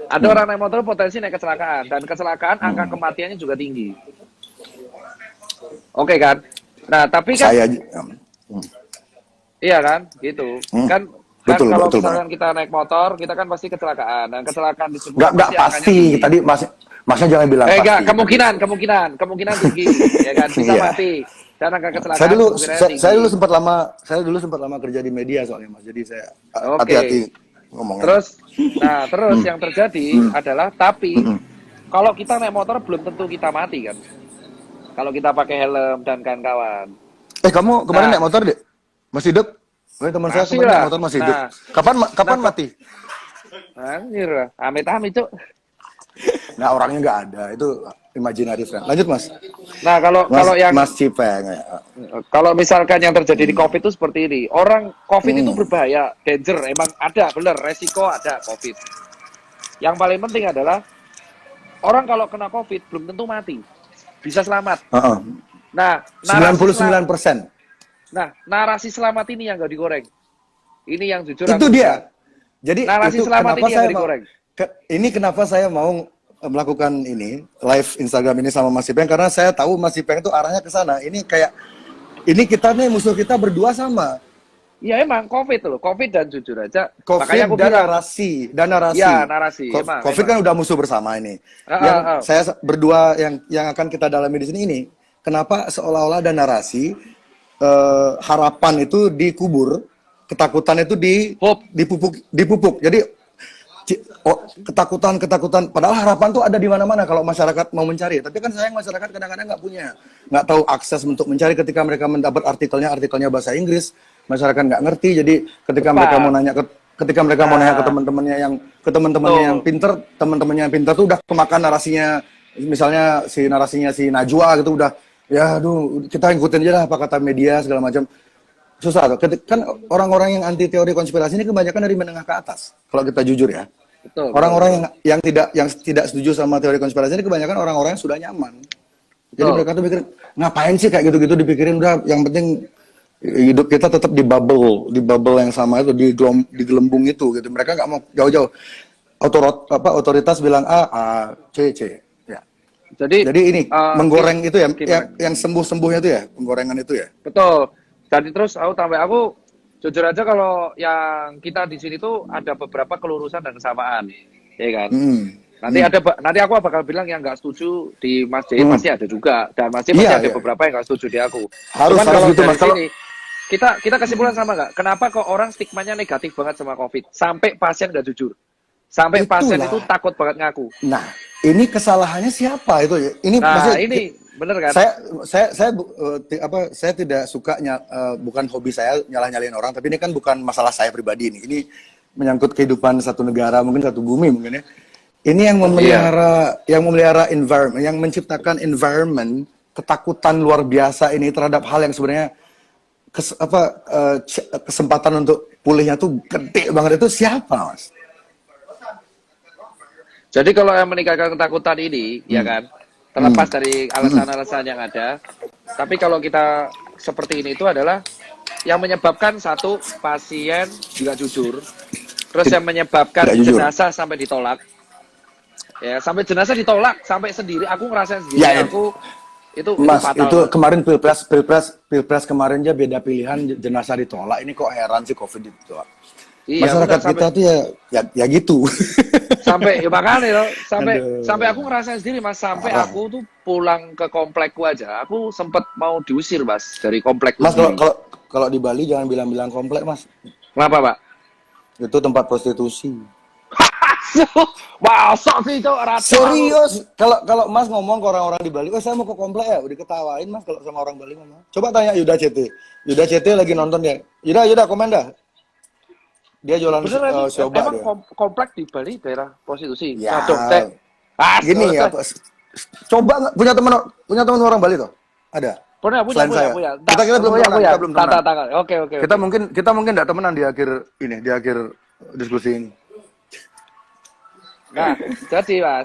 Ada orang naik motor potensi naik kecelakaan, dan kecelakaan angka kematiannya juga tinggi. Oke kan? Nah, tapi kan iya kan? Gitu. Kan betul, kalau betul misalkan banget. kita naik motor, kita kan pasti kecelakaan, dan kecelakaan di sebuah Nggak pasti. Tadi Masnya jangan bilang pasti. enggak, kemungkinan tinggi, ya kan? Bisa Iya. mati. Dan angka kecelakaan Saya kemungkinannya saya dulu sempat lama kerja di media soalnya, Mas. Jadi saya Oke. hati-hati ngomongnya. Terus yang terjadi adalah kalau kita naik motor belum tentu kita mati kan. Kalau kita pakai helm dan kawan-kawan. Kamu kemarin naik motor, Dek? Masih hidup? Teman saya kemarin naik motor masih hidup. Kapan mati? Anjir, amit-amit, Cuk. Nah, orangnya nggak ada. Itu imaginary friend. Lanjut, Mas. Nah, kalau yang Mas Cipeng. Ya. kalau misalkan yang terjadi di COVID itu seperti ini. Orang COVID itu berbahaya, danger, emang ada, bener, resiko ada COVID. Yang paling penting adalah orang kalau kena COVID belum tentu mati. Bisa selamat. Nah, 99%. narasi selamat ini yang nggak digoreng. Ini yang jujur Itu dia. Jadi narasi itu selamat kenapa ini yang saya nggak digoreng. ini kenapa saya mau melakukan ini live Instagram ini sama Mas Ipeng, karena saya tahu Mas Ipeng itu arahnya ke sana. Ini kayak kita nih musuh kita berdua sama. Ya emang COVID loh, COVID dan jujur aja. COVID Makanya aku dan bilang, narasi. ya narasi, emang, COVID emang. kan udah musuh bersama ini. Ah, Yang ah, ah. saya berdua yang akan kita dalami di sini ini, kenapa seolah-olah ada narasi harapan itu dikubur, ketakutan itu Hope. dipupuk. Jadi ketakutan, padahal harapan tuh ada di mana-mana kalau masyarakat mau mencari. Tapi kan sayang masyarakat kadang-kadang nggak tahu akses untuk mencari ketika mereka mendapat artikelnya bahasa Inggris, masyarakat nggak ngerti. Jadi ketika mereka mau nanya ke teman-temannya yang pinter, teman-temannya yang pinter tuh udah kemakan narasinya, misalnya narasinya si Najwa gitu udah, ya aduh kita ikutin aja lah apa kata media segala macam. Susah tuh. Kan orang-orang yang anti teori konspirasi ini kebanyakan dari menengah ke atas. Kalau kita jujur ya. Betul. Orang-orang yang tidak setuju sama teori konspirasi ini kebanyakan orang-orang yang sudah nyaman. Jadi mereka tuh mikir, ngapain sih kayak gitu-gitu dipikirin, udah yang penting hidup kita tetap di bubble yang sama itu, di gelembung itu gitu. Mereka nggak mau jauh-jauh. Otoritas bilang A, C. Ya. Jadi ini menggoreng itu ya, yang sembuh-sembuhnya itu ya, penggorengan itu ya. Betul. Jadi terus aku jujur aja kalau yang kita di sini tuh ada beberapa kelurusan dan kesamaan, ya kan? Nanti aku bakal bilang yang nggak setuju di Mas J pasti ada juga, dan pasti ada beberapa yang nggak setuju di aku. Harus kalau gitu dari Mas. Sini, kita kesimpulan sama nggak? Kenapa kok orang stigmanya negatif banget sama COVID? Sampai pasien nggak jujur, sampai pasien itu takut banget ngaku. Nah, ini kesalahannya siapa itu ya? Ini bener kan? Saya tidak suka bukan hobi saya nyalah-nyalain orang, tapi ini kan bukan masalah saya pribadi ini. Ini menyangkut kehidupan satu negara, mungkin satu bumi mungkin ya. Ini yang memelihara environment, yang menciptakan environment ketakutan luar biasa ini terhadap hal yang sebenarnya kesempatan untuk pulihnya tuh gede banget, itu siapa, Mas? Jadi kalau yang meningkatkan ketakutan ini, ya kan, terlepas dari alasan-alasan yang ada, tapi kalau kita seperti ini itu adalah yang menyebabkan satu, pasien juga jujur, terus yang menyebabkan jenazah sampai ditolak, ya sampai jenazah ditolak, sampai sendiri, aku ngerasain sendiri, itu Mas, fatal. itu kemarin pilpres kemarin aja beda pilihan, jenazah ditolak, ini kok heran sih COVID ditolak. Iya, masyarakat kita tuh ya gitu. Sampai ya makanya loh, sampai aku ngerasain sendiri Mas, sampai aku tuh pulang ke komplekku aja, aku sempet mau diusir Mas dari komplekku. Mas, kalau di Bali jangan bilang-bilang komplek Mas. Kenapa Pak? Itu tempat prostitusi. Masa sih itu serius? Kalau Mas ngomong ke orang-orang di Bali, saya mau ke komplek ya, udah ketawain Mas kalau sama orang Bali ngomong. Coba tanya Yuda CT lagi nonton ya. Yuda komen dah. Dia jualan sioba. Emang komplek di Bali daerah prostitusi? Ya. Gini ya, coba punya teman orang Bali tuh? Ada? Punya. Kita belum temenan. Oke. Kita mungkin enggak temenan di akhir diskusi ini. Nah, jadi Mas.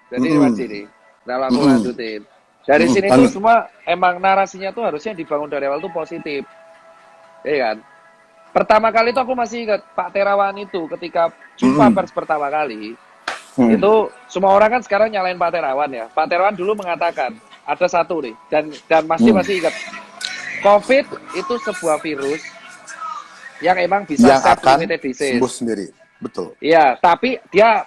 Jadi Mas ini. Nah, aku lanjutin. Dari sini tuh semua emang narasinya tuh harusnya dibangun dari awal tuh positif. Iya kan? Pertama kali itu aku masih ingat Pak Terawan itu ketika jumpa pers pertama kali, itu semua orang kan sekarang nyalain Pak Terawan ya. Pak Terawan dulu mengatakan ada satu nih, dan masih ingat, COVID itu sebuah virus yang emang bisa self-limited disease. Sembuh sendiri, betul. Iya, tapi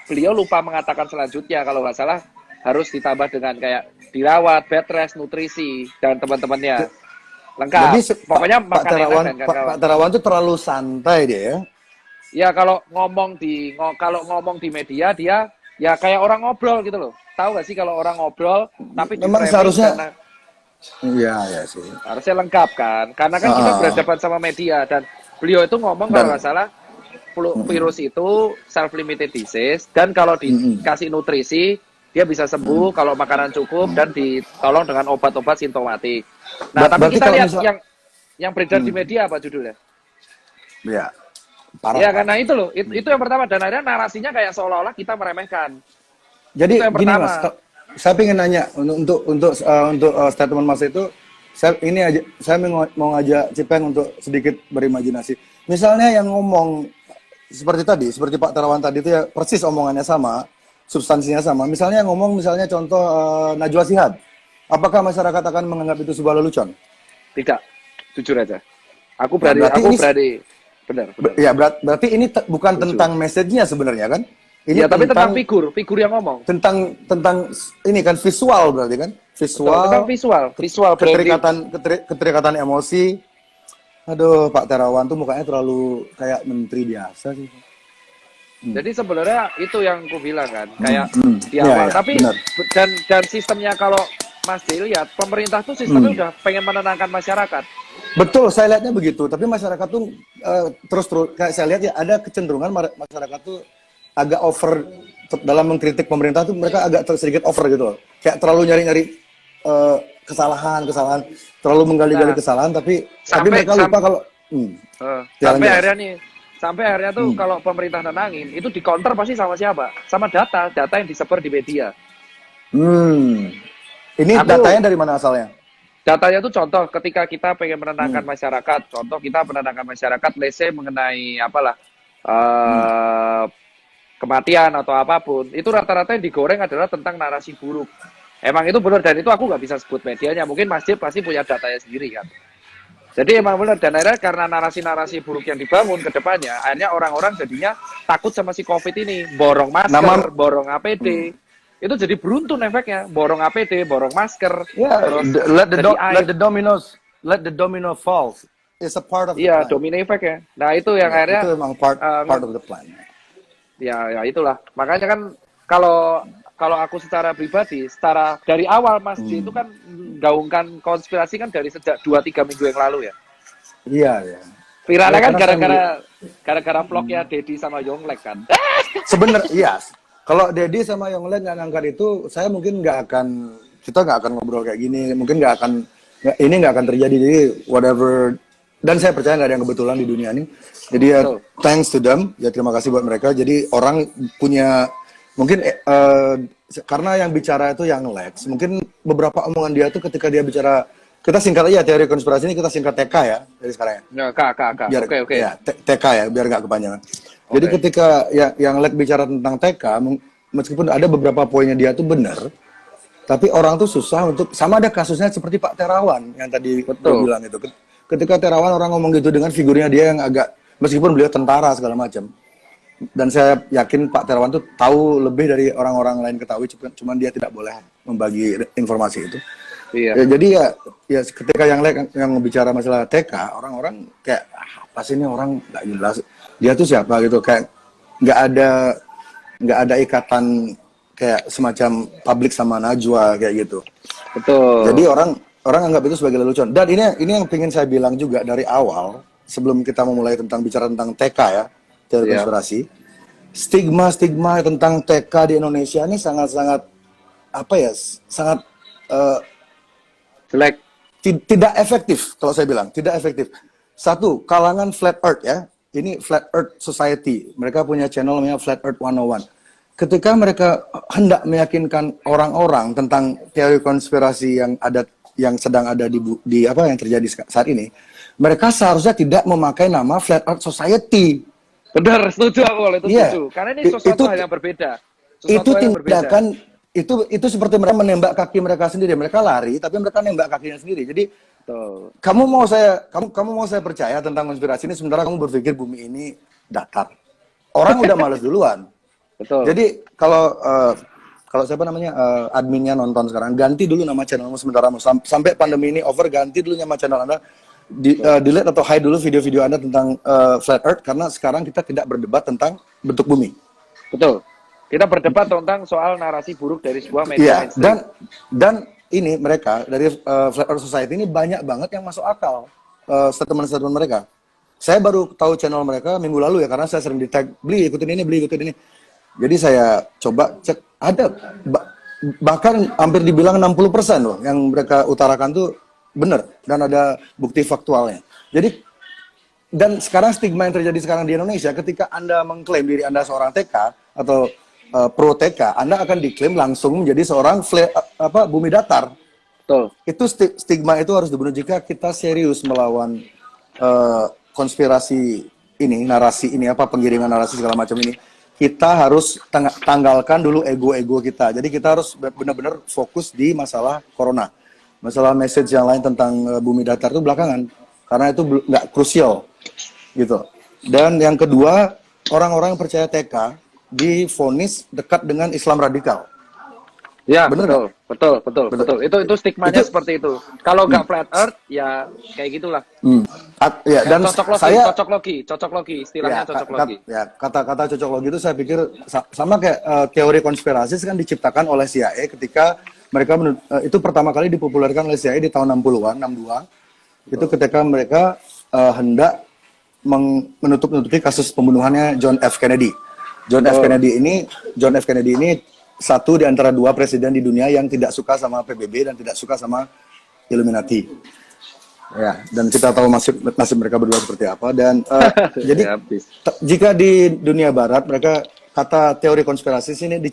beliau lupa mengatakan selanjutnya kalau nggak salah harus ditambah dengan kayak dirawat, bed rest, nutrisi dan teman-temannya. Lengkap. Jadi, pokoknya Pak Terawan tuh terlalu santai dia ya. Ya kalau ngomong di media dia ya kayak orang ngobrol gitu loh. Tahu gak sih kalau orang ngobrol tapi memang seharusnya iya sih. Harusnya lengkap kan. Karena kan kita berhadapan sama media dan beliau itu ngomong kalau nggak salah virus itu self limited disease dan kalau dikasih nutrisi dia bisa sembuh kalau makanan cukup dan ditolong dengan obat-obat simptomatik. Nah, tapi kita lihat yang beredar di media apa judulnya? Iya. Parah. Ya, karena itu loh. Itu yang pertama dan akhirnya narasinya kayak seolah-olah kita meremehkan. Jadi gini Mas, saya pengen nanya untuk statement Mas itu, saya mau ngajak Cipeng untuk sedikit berimajinasi. Misalnya yang ngomong seperti Pak Terawan tadi itu ya persis omongannya sama, substansinya sama. Misalnya ngomong contoh Najwa Shihab. Apakah masyarakat akan menganggap itu sebuah lelucon? Tidak, jujur aja. Aku Nah, berani, berarti aku ini berani. Benar, benar. ya berarti ini bukan Setuju. tentang message-nya sebenarnya kan? Ini Ya, tapi tentang tentang figur yang ngomong. tentang ini kan visual berarti kan? Betul, tentang Visual, visual branding. keterikatan emosi. Aduh, Pak Terawan tuh mukanya terlalu kayak menteri biasa sih. Jadi sebenarnya itu yang aku bilang kan, kayak di Iya, awal. iya, Tapi benar. dan sistemnya kalau Mas J lihat, pemerintah tuh sistemnya udah pengen menenangkan masyarakat. Betul, saya lihatnya begitu. Tapi masyarakat tuh terus kayak saya lihat ya ada kecenderungan masyarakat tuh agak over dalam mengkritik pemerintah tuh mereka agak sedikit over gitu loh. Kayak terlalu nyari-nyari kesalahan, terlalu menggali-gali Nah, kesalahan tapi sampai mereka lupa kalau jalan sampai jelas. akhirnya nih, sampai akhirnya tuh kalau pemerintah nenangin, itu di counter pasti sama siapa? Sama data yang disebar di media. Ini datanya dari mana asalnya? Datanya tuh contoh ketika kita pengen menenangkan masyarakat, contoh kita menenangkan masyarakat, let's say mengenai apalah kematian atau apapun, itu rata-rata yang digoreng adalah tentang narasi buruk. Emang itu benar dan itu aku nggak bisa sebut medianya. Mungkin Mas Jep pasti punya datanya sendiri kan. Jadi emang benar dan akhirnya karena narasi-narasi buruk yang dibangun ke depannya, akhirnya orang-orang jadinya takut sama si COVID ini, borong masker, borong APD. Itu jadi beruntun efeknya, borong APD, borong masker, Yeah, terus let the domino falls. It's a part of the iya, plan. domino effect ya. Nah, itu yang akhirnya Itu memang part of the plan. ya itulah. Makanya kan kalau aku secara pribadi, secara dari awal Mas J itu kan gaungkan konspirasi kan dari sejak 2-3 minggu yang lalu ya. Iya, ya. Viralnya Ya, kan karena gara-gara vlognya Dedi sama Yonglek kan. sebenarnya iya. Kalau Dedi sama Yonglek nggak ngangkat itu, kita nggak akan ngobrol kayak gini. Mungkin ini nggak akan terjadi. Jadi whatever. Dan saya percaya nggak ada yang kebetulan di dunia ini. Jadi ya thanks to them. Ya terima kasih buat mereka. Jadi orang punya mungkin karena yang bicara itu yang Lex. Mungkin beberapa omongan dia tuh ketika dia bicara, kita singkat aja teori konspirasi ini kita singkat TK ya dari sekarang ya. Ya, Kak. Biar, Oke. Ya, TK ya, biar nggak kepanjangan. Jadi ketika yang Lex bicara tentang TK, meskipun ada beberapa poinnya dia tuh benar, tapi orang tuh susah untuk, sama ada kasusnya seperti Pak Terawan yang tadi gue bilang itu. Ketika Terawan orang ngomong gitu dengan figurnya dia yang agak, meskipun beliau tentara segala macam. Dan saya yakin Pak Terawan tuh tahu lebih dari orang-orang lain ketahui, cuman dia tidak boleh membagi informasi itu. Iya. Ya, jadi ya ketika yang bicara masalah TK, orang-orang kayak apa sih ini orang nggak jelas. Dia tuh siapa gitu, kayak nggak ada ikatan kayak semacam publik sama Najwa kayak gitu. Betul. Jadi orang anggap itu sebagai lelucon. Dan ini yang pengen saya bilang juga dari awal sebelum kita memulai bicara tentang TK ya, teori konspirasi. Stigma tentang TK di Indonesia ini sangat-sangat sangat jelek. Tidak efektif kalau saya bilang, tidak efektif. Satu, kalangan Flat Earth ya. Ini Flat Earth Society. Mereka punya channel namanya Flat Earth 101. Ketika mereka hendak meyakinkan orang-orang tentang teori konspirasi yang sedang ada di apa yang terjadi saat ini, mereka seharusnya tidak memakai nama Flat Earth Society. Benar, setuju aku kalau itu setuju. Karena ini sesuatu hal yang berbeda. Itu tindakan itu seperti mereka menembak kaki mereka sendiri. Mereka lari tapi mereka nembak kakinya sendiri. Jadi kamu mau saya percaya tentang konspirasi ini sementara kamu berpikir bumi ini datar. Orang udah males duluan. Betul. Jadi kalau siapa namanya adminnya nonton sekarang, ganti dulu nama channelmu sementara sampai pandemi ini over, ganti dulu nama channel Anda, delete atau hide dulu video-video Anda tentang Flat Earth karena sekarang kita tidak berdebat tentang bentuk bumi. Betul. Kita berdebat tentang soal narasi buruk dari sebuah media mainstream. Dan ini mereka dari Flat Earth Society ini banyak banget yang masuk akal statement-statement mereka. Saya baru tahu channel mereka minggu lalu ya karena saya sering di tag beli ikutin ini. Jadi saya coba cek ada bahkan hampir dibilang 60% loh yang mereka utarakan tuh benar dan ada bukti faktualnya. Jadi dan sekarang stigma yang terjadi sekarang di Indonesia ketika Anda mengklaim diri Anda seorang TK atau pro TK, Anda akan diklaim langsung menjadi seorang bumi datar. Betul. Itu stigma itu harus dibunuh jika kita serius melawan konspirasi ini, narasi ini penggiringan narasi segala macam ini. Kita harus tanggalkan dulu ego-ego kita. Jadi kita harus benar-benar fokus di masalah corona. Masalah message yang lain tentang bumi datar itu belakangan. karena itu nggak krusial gitu. Dan yang kedua, orang-orang yang percaya TK divonis dekat dengan Islam radikal. Ya, Bener betul. Itu stigmanya seperti itu. Kalau nggak flat earth, ya kayak gitulah. Ya, dan Cocok logi, istilahnya cocok logi. Kata-kata cocok logi itu saya pikir sama kayak teori konspirasi kan diciptakan oleh CIA ketika mereka itu pertama kali dipopulerkan oleh CIA di tahun 60-an, 62. Itu ketika mereka hendak menutupi kasus pembunuhannya John F. Kennedy. John F. Kennedy ini satu di antara dua presiden di dunia yang tidak suka sama PBB dan tidak suka sama Illuminati. Ya, dan kita tahu nasib mereka berdua seperti apa. Dan jadi jika di dunia Barat mereka kata teori konspirasi ini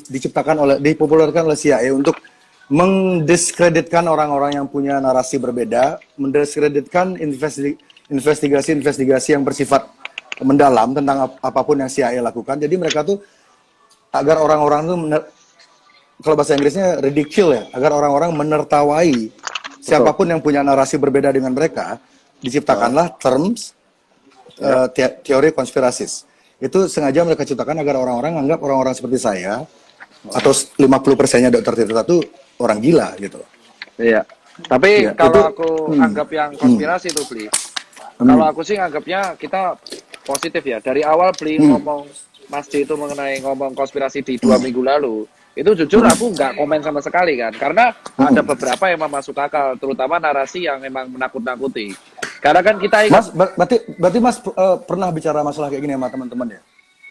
dipopulerkan oleh CIA untuk mendiskreditkan orang-orang yang punya narasi berbeda, mendiskreditkan investigasi yang bersifat mendalam tentang apapun yang CIA lakukan. Jadi mereka tuh agar orang-orang tuh kalau bahasa Inggrisnya ridicule ya, agar orang-orang menertawai siapapun yang punya narasi berbeda dengan mereka, diciptakanlah terms teori konspirasis. Itu sengaja mereka ciptakan agar orang-orang anggap orang-orang seperti saya atau 50%-nya Dr. Tirta itu orang gila gitu. Iya. Tapi kalau aku anggap yang konspirasi itu Bli. Kalau aku sih anggapnya kita positif ya. Dari awal Bli ngomong Mas J itu mengenai ngomong konspirasi di 2 minggu lalu. Itu jujur aku nggak komen sama sekali kan, karena ada beberapa yang masuk akal, terutama narasi yang memang menakut-nakuti. Karena kan kita ingat, Mas, berarti Mas pernah bicara masalah kayak gini sama teman-teman ya?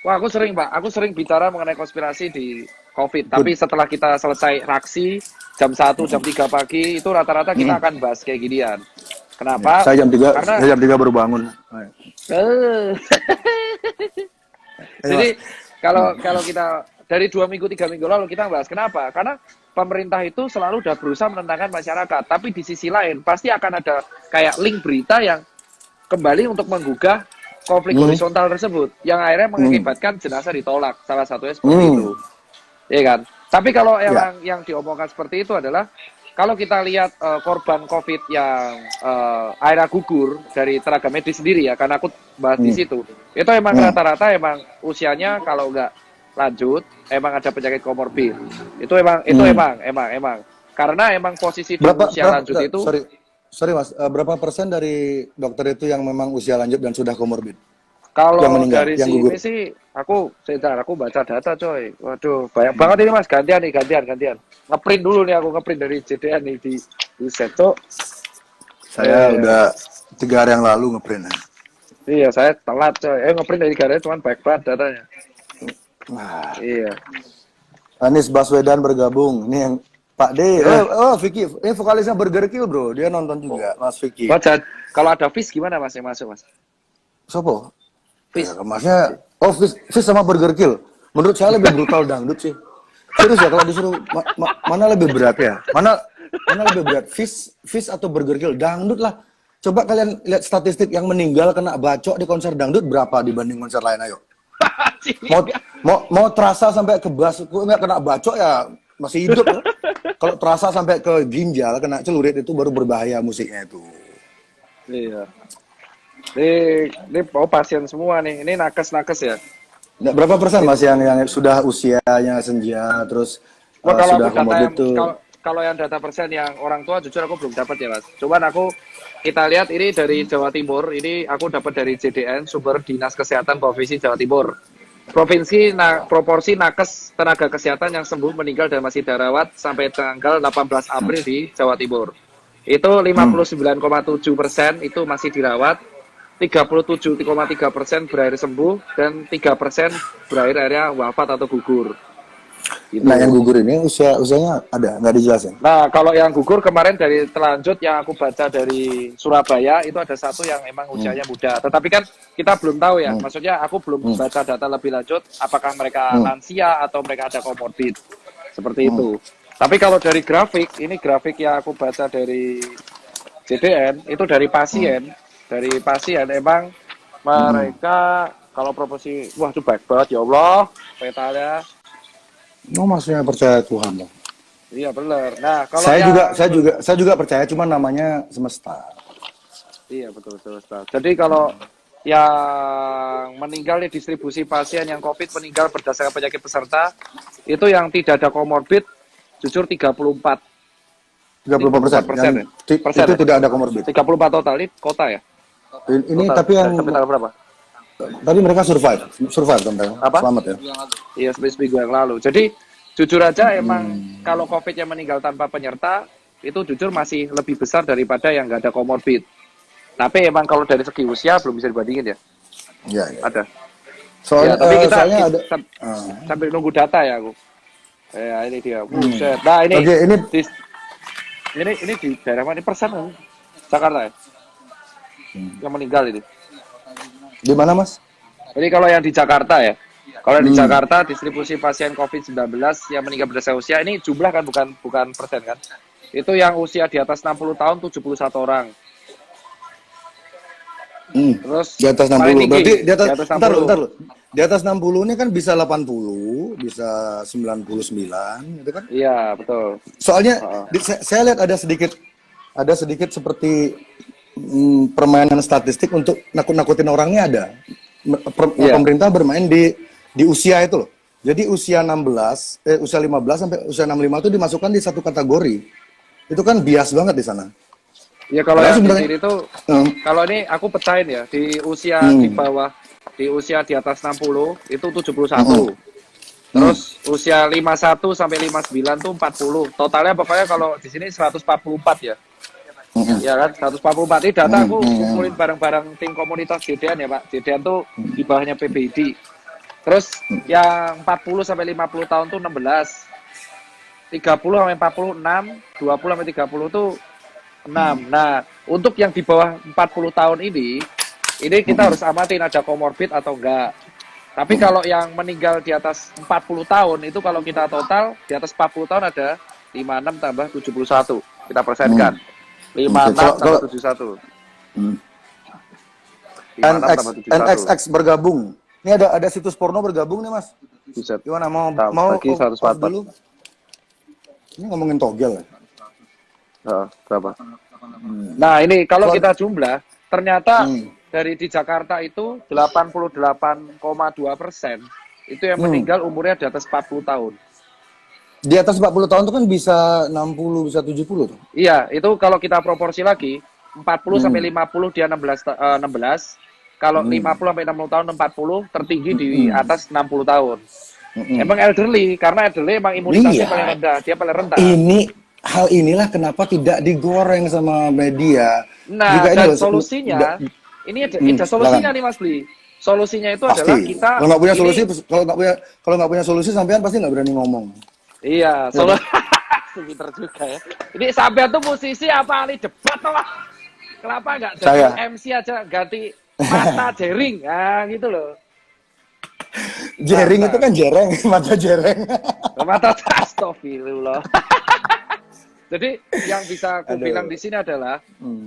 Wah, aku sering bicara mengenai konspirasi di COVID. Tapi setelah kita selesai raksi jam 1, jam 3 pagi, itu rata-rata kita akan bahas kayak ginian. Kenapa? Saya jam 3 baru bangun. Jadi kalau kita dari 2 minggu 3 minggu lalu kita bahas kenapa? Karena pemerintah itu selalu udah berusaha menenangkan masyarakat, tapi di sisi lain pasti akan ada kayak link berita yang kembali untuk menggugah konflik horizontal tersebut, yang akhirnya mengakibatkan jenazah ditolak. Salah satunya seperti itu, ya kan? Tapi kalau yang diomongkan seperti itu adalah kalau kita lihat korban COVID yang akhirnya gugur dari tenaga medis sendiri ya, karena aku bahas di situ, itu emang rata-rata emang usianya kalau nggak lanjut emang ada penyakit komorbid. Itu emang karena emang posisi di usia lanjut itu. Sorry Mas, berapa persen dari dokter itu yang memang usia lanjut dan sudah komorbid? Kalau yang meninggal, dari yang sini sih aku baca data coy. Waduh, banyak banget ini Mas. Gantian. Ngeprint dulu nih, aku ngeprint dari JDN nih di set cok. Saya udah 3 hari yang lalu ngeprint. Iya, saya telat coy. Ngeprint dari 3 hari cuman baik banget datanya. Wah. Iya. Anies Baswedan bergabung. Ini yang Pak D. Vicky. Ini vokalisnya Burger Kill, bro. Dia nonton juga, Mas Vicky. Kalau ada Fish gimana Mas yang masuk, Mas? Sopo? Fish. Ya, Masnya, Fish sama Burger Kill. Menurut saya lebih brutal dangdut sih. Serius ya, kalau disuruh mana lebih berat ya? Mana lebih berat? Fish atau Burger Kill? Dangdut lah. Coba kalian lihat statistik yang meninggal kena bacok di konser dangdut berapa dibanding konser lain, ayo. Mau terasa sampai ke nggak kena bacok ya masih hidup ya. Kalau terasa sampai ke ginjal kena celurit itu baru berbahaya musiknya itu. Iya. Ini pasien semua nih. Ini nakes ya. Nah, berapa persen Mas yang sudah usianya senja terus sudah komorbid itu? Kalau yang data persen yang orang tua jujur aku belum dapat ya Mas. Cuman kita lihat ini dari Jawa Timur, ini aku dapat dari JDN, sumber Dinas Kesehatan Provinsi Jawa Timur. Proporsi nakes tenaga kesehatan yang sembuh, meninggal dan masih dirawat sampai tanggal 18 April di Jawa Timur. Itu 59,7% itu masih dirawat, 37,3% berakhir sembuh, dan 3% berakhir akhirnya wafat atau gugur. Gitu. Nah, yang gugur ini usianya ada, nggak dijelasin? Nah, kalau yang gugur kemarin dari telanjut yang aku baca dari Surabaya, itu ada satu yang emang usianya muda. Tetapi kan kita belum tahu ya, maksudnya aku belum baca data lebih lanjut, apakah mereka lansia atau mereka ada komorbid. Seperti itu. Tapi kalau dari grafik, ini grafik yang aku baca dari JDN, itu dari pasien. Dari pasien emang mereka, kalau proporsi, wah itu baik banget ya Allah, petanya. Maksudnya percaya Tuhan loh. Iya benar. Nah, kalau saya juga percaya, cuma namanya semesta. Iya, betul, betul, Ustaz. Jadi kalau yang meninggal di distribusi pasien yang COVID meninggal berdasarkan penyakit peserta, itu yang tidak ada komorbid, jujur 34. 34%. 34% Yang ya? Persen itu ya? tidak ada komorbid. 34 total, ini kota ya? Ini Total, tapi yang sampai tanggal berapa? tadi mereka survive sampai Apa? selamat ya. Iya, seminggu yang lalu. Jadi, jujur aja emang kalau COVID yang meninggal tanpa penyerta, itu jujur masih lebih besar daripada yang nggak ada komorbid. Tapi emang kalau dari segi usia belum bisa dibandingin ya. Iya, iya. Ada. Soalnya, Ya, tapi kita soalnya ada sambil nunggu data ya aku. Ya ini dia. Buset. Nah ini Oke, ini ini di daerah mana? Ini persen kan? Jakarta ya. Yang meninggal ini. di mana, Mas? Jadi kalau yang di Jakarta ya. Kalau yang di Jakarta distribusi pasien COVID-19 yang meninggal berdasarkan usia ini jumlah kan bukan persen kan. Itu yang usia di atas 60 tahun 71 orang. Terus Di atas paling 60. tinggi, Berarti di atas, di atas 60. bentar lu. Di atas 60 ini kan bisa 80, bisa 99, gitu kan? Iya, betul. Soalnya saya lihat ada sedikit seperti permainan statistik untuk nakut-nakutin orangnya ada. Iya. Pemerintah bermain di usia itu loh. Jadi usia 16, usia 15 sampai usia 65 itu dimasukkan di satu kategori. Itu kan bias banget di sana. Ya kalau yang di sebenarnya- sini tuh, kalau ini aku pecahin ya, di usia di bawah, di usia di atas 60 itu 71. Terus usia 51 sampai 59 tuh 40. Totalnya pokoknya kalau di sini 144 ya. Ya kan, 144. Ini data aku kumpulin bareng-bareng tim komunitas JDN ya Pak. JDN tuh di bawahnya PBID. Terus yang 40 sampai 50 tahun tuh 16. 30 sampai 46, 20 sampai 30 tuh 6. Nah, untuk yang di bawah 40 tahun ini kita harus amatin ada komorbid atau enggak. Tapi kalau yang meninggal di atas 40 tahun, itu kalau kita total, di atas 40 tahun ada 56 tambah 71. Kita persenkan. 56 tambah 71. 56 tambah 71. NXX bergabung. Ini ada situs porno bergabung nih, Mas. Buset. Gimana mau Bagi 104. dulu? Ini ngomongin togel ya? Berapa? Nah, ini kalau kita jumlah, ternyata dari di Jakarta itu 88,2% itu yang meninggal umurnya di atas 40 tahun. Di atas 40 tahun itu kan bisa 60, bisa 70 tuh. Iya, itu kalau kita proporsi lagi, 40 sampai 50 dia 16. Kalau 50 sampai 60 tahun 40, tertinggi di atas 60 tahun. Emang elderly, karena elderly emang imunitasnya paling rendah, dia paling rendah. Hal inilah kenapa tidak digoreng sama media. Nah, Juga dan ini solusinya, ini ada solusinya nih Mas Bli. Solusinya itu pasti. adalah kita Kalau nggak punya solusi, kalau nggak punya solusi, sampean pasti nggak berani ngomong. Iya, pinter juga ya. Ini sampean tuh musisi apa ahli debat toh? Kenapa nggak jadi MC aja, ganti mata jering, nah gitu loh. Jering itu kan jereng, mata jereng. Mata astagfirullah. Jadi yang bisa aku bilang di sini adalah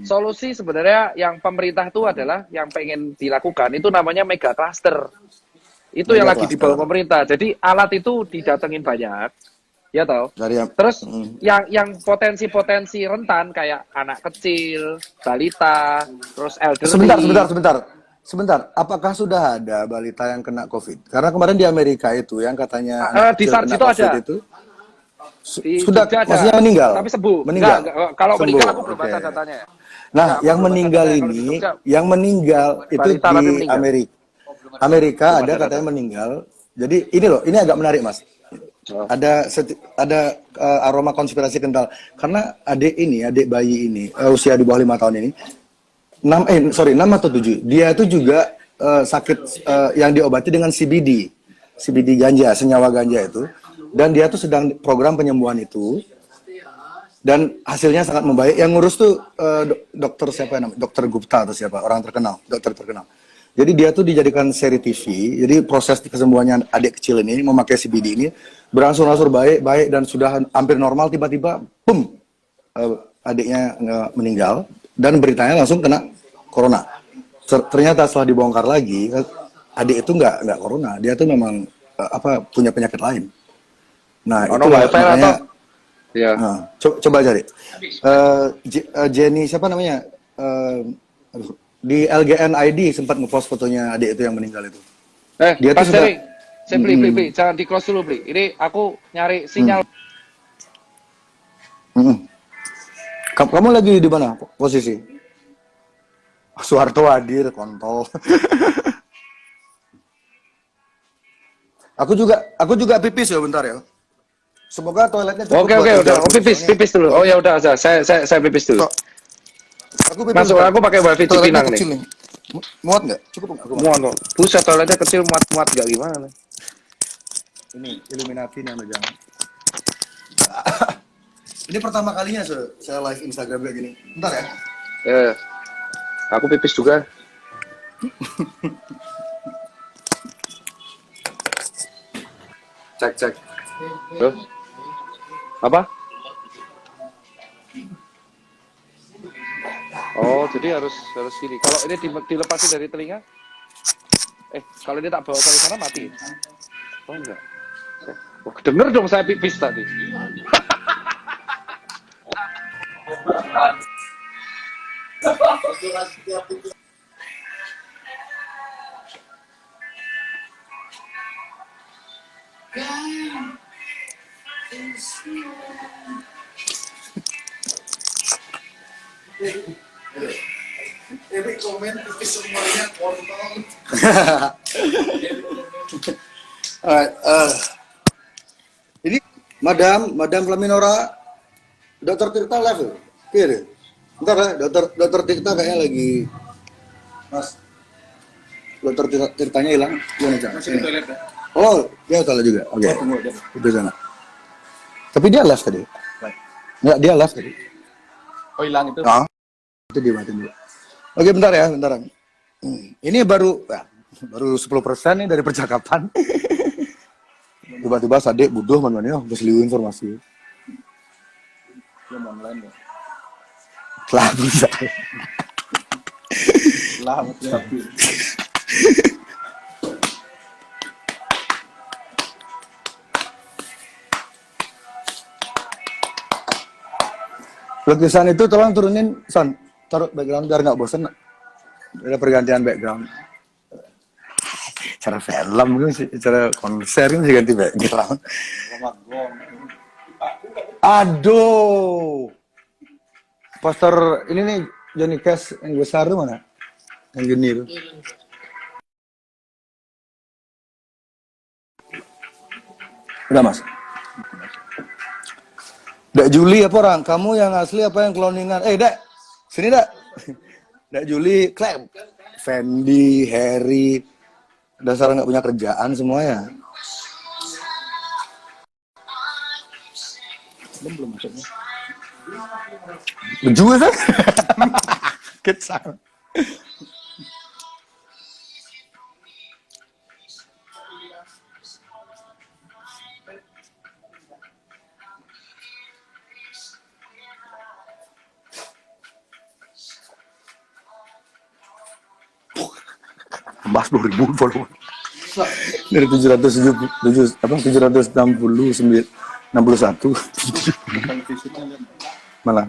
solusi sebenarnya yang pemerintah itu adalah yang pengen dilakukan itu namanya mega cluster. Itu yang lagi dibawa pemerintah. Jadi alat itu didatengin banyak. Ya toh. Terus yang potensi-potensi rentan kayak anak kecil, balita, terus elderly. Sebentar. Apakah sudah ada balita yang kena COVID? Karena kemarin di Amerika itu yang katanya di SARS itu ada. Itu sudah maksudnya meninggal. Tapi sembuh. Meninggal. Nah, kalau sembuh. Meninggal aku belum baca datanya. Nah, yang meninggal itu di Amerika. Amerika ada katanya meninggal. Jadi ini loh, ini agak menarik Mas. Ada aroma konspirasi kental karena adik bayi ini usia di bawah 5 tahun ini 6 atau 7 dia itu juga sakit yang diobati dengan CBD ganja, senyawa ganja itu, dan dia tuh sedang program penyembuhan itu dan hasilnya sangat membaik. Yang ngurus tuh dokter siapa namanya, dokter Gupta atau siapa, orang terkenal, dokter terkenal. Jadi dia tuh dijadikan seri TV. Jadi proses kesembuhannya adik kecil ini memakai CBD ini berangsur-angsur baik dan sudah hampir normal, tiba-tiba adiknya meninggal dan beritanya langsung kena corona. Ternyata setelah dibongkar lagi, adik itu nggak corona, dia tuh memang punya penyakit lain. Nah, itu makanya coba cari Jenny siapa namanya? Aduh, di LGN ID sempat ngepost fotonya adik itu yang meninggal itu. Dia tuh Pas sudah, Derek, saya beli, jangan di close dulu beli. Ini aku nyari sinyal. Kamu lagi di mana posisi? Soeharto hadir, kontol. Aku juga pipis ya bentar ya. Semoga toiletnya cukup. Oke, buat udah. aku, Pipis dulu. Oh ya udah, saya pipis dulu. Aku pipis Masuk, bentar. aku pakai wifi Toiletnya Cipinang nih. kecil nih. Muat nggak? Cukup nggak? Aku Muat kok. Buset, toiletnya kecil, muat gak gimana? Ini Illuminati nih jangan. Ini pertama kalinya saya live Instagram kayak gini. Bentar ya. Aku pipis juga. Cek. Loh? Apa? Oh, jadi harus gini. Kalau ini dilepasin dari telinga? Kalau ini tak bawa ke sana mati. Oh enggak. Oh, denger dong saya pipis tadi. Ini komen pipis semuanya kontol. Alright, ini Madam Flaminora, Dokter Tirta live ya? Kira. Bentar ya, Dokter Tirta kayaknya lagi, Mas. Dokter Tirtanya hilang, gimana Cang? Masih di toilet ya? Oh, dia toilet juga. Oke. Itu sana. Tapi dia live tadi. Enggak, dia live tadi. Oh hilang itu? Ah, itu dimatiin dulu. Oke, bentar ya, bentar. Ini baru 10% nih dari percakapan. Tiba-tiba Sadik buduh mana-mana besliu informasi. Belum online ya? Lah bisa. Selamat ya. Lukisan itu tolong turunin, Son. Taruh background biar nggak bosen. Ada pergantian background. Cara film kan sih, cara konser kan sih ganti background. Aduh. Poster ini nih Johnny Cash yang besar tuh mana? Yang gini tuh. Udah Mas. Dak Juli apa orang? Kamu yang asli apa yang cloningan? Dak, sini Dak. Dak Juli, klaim. Fendi, Harry, dasar nggak punya kerjaan semuanya. Belum masuknya. Juga kan? Kecil. Tambah 10.000 follower. Dari 761 malah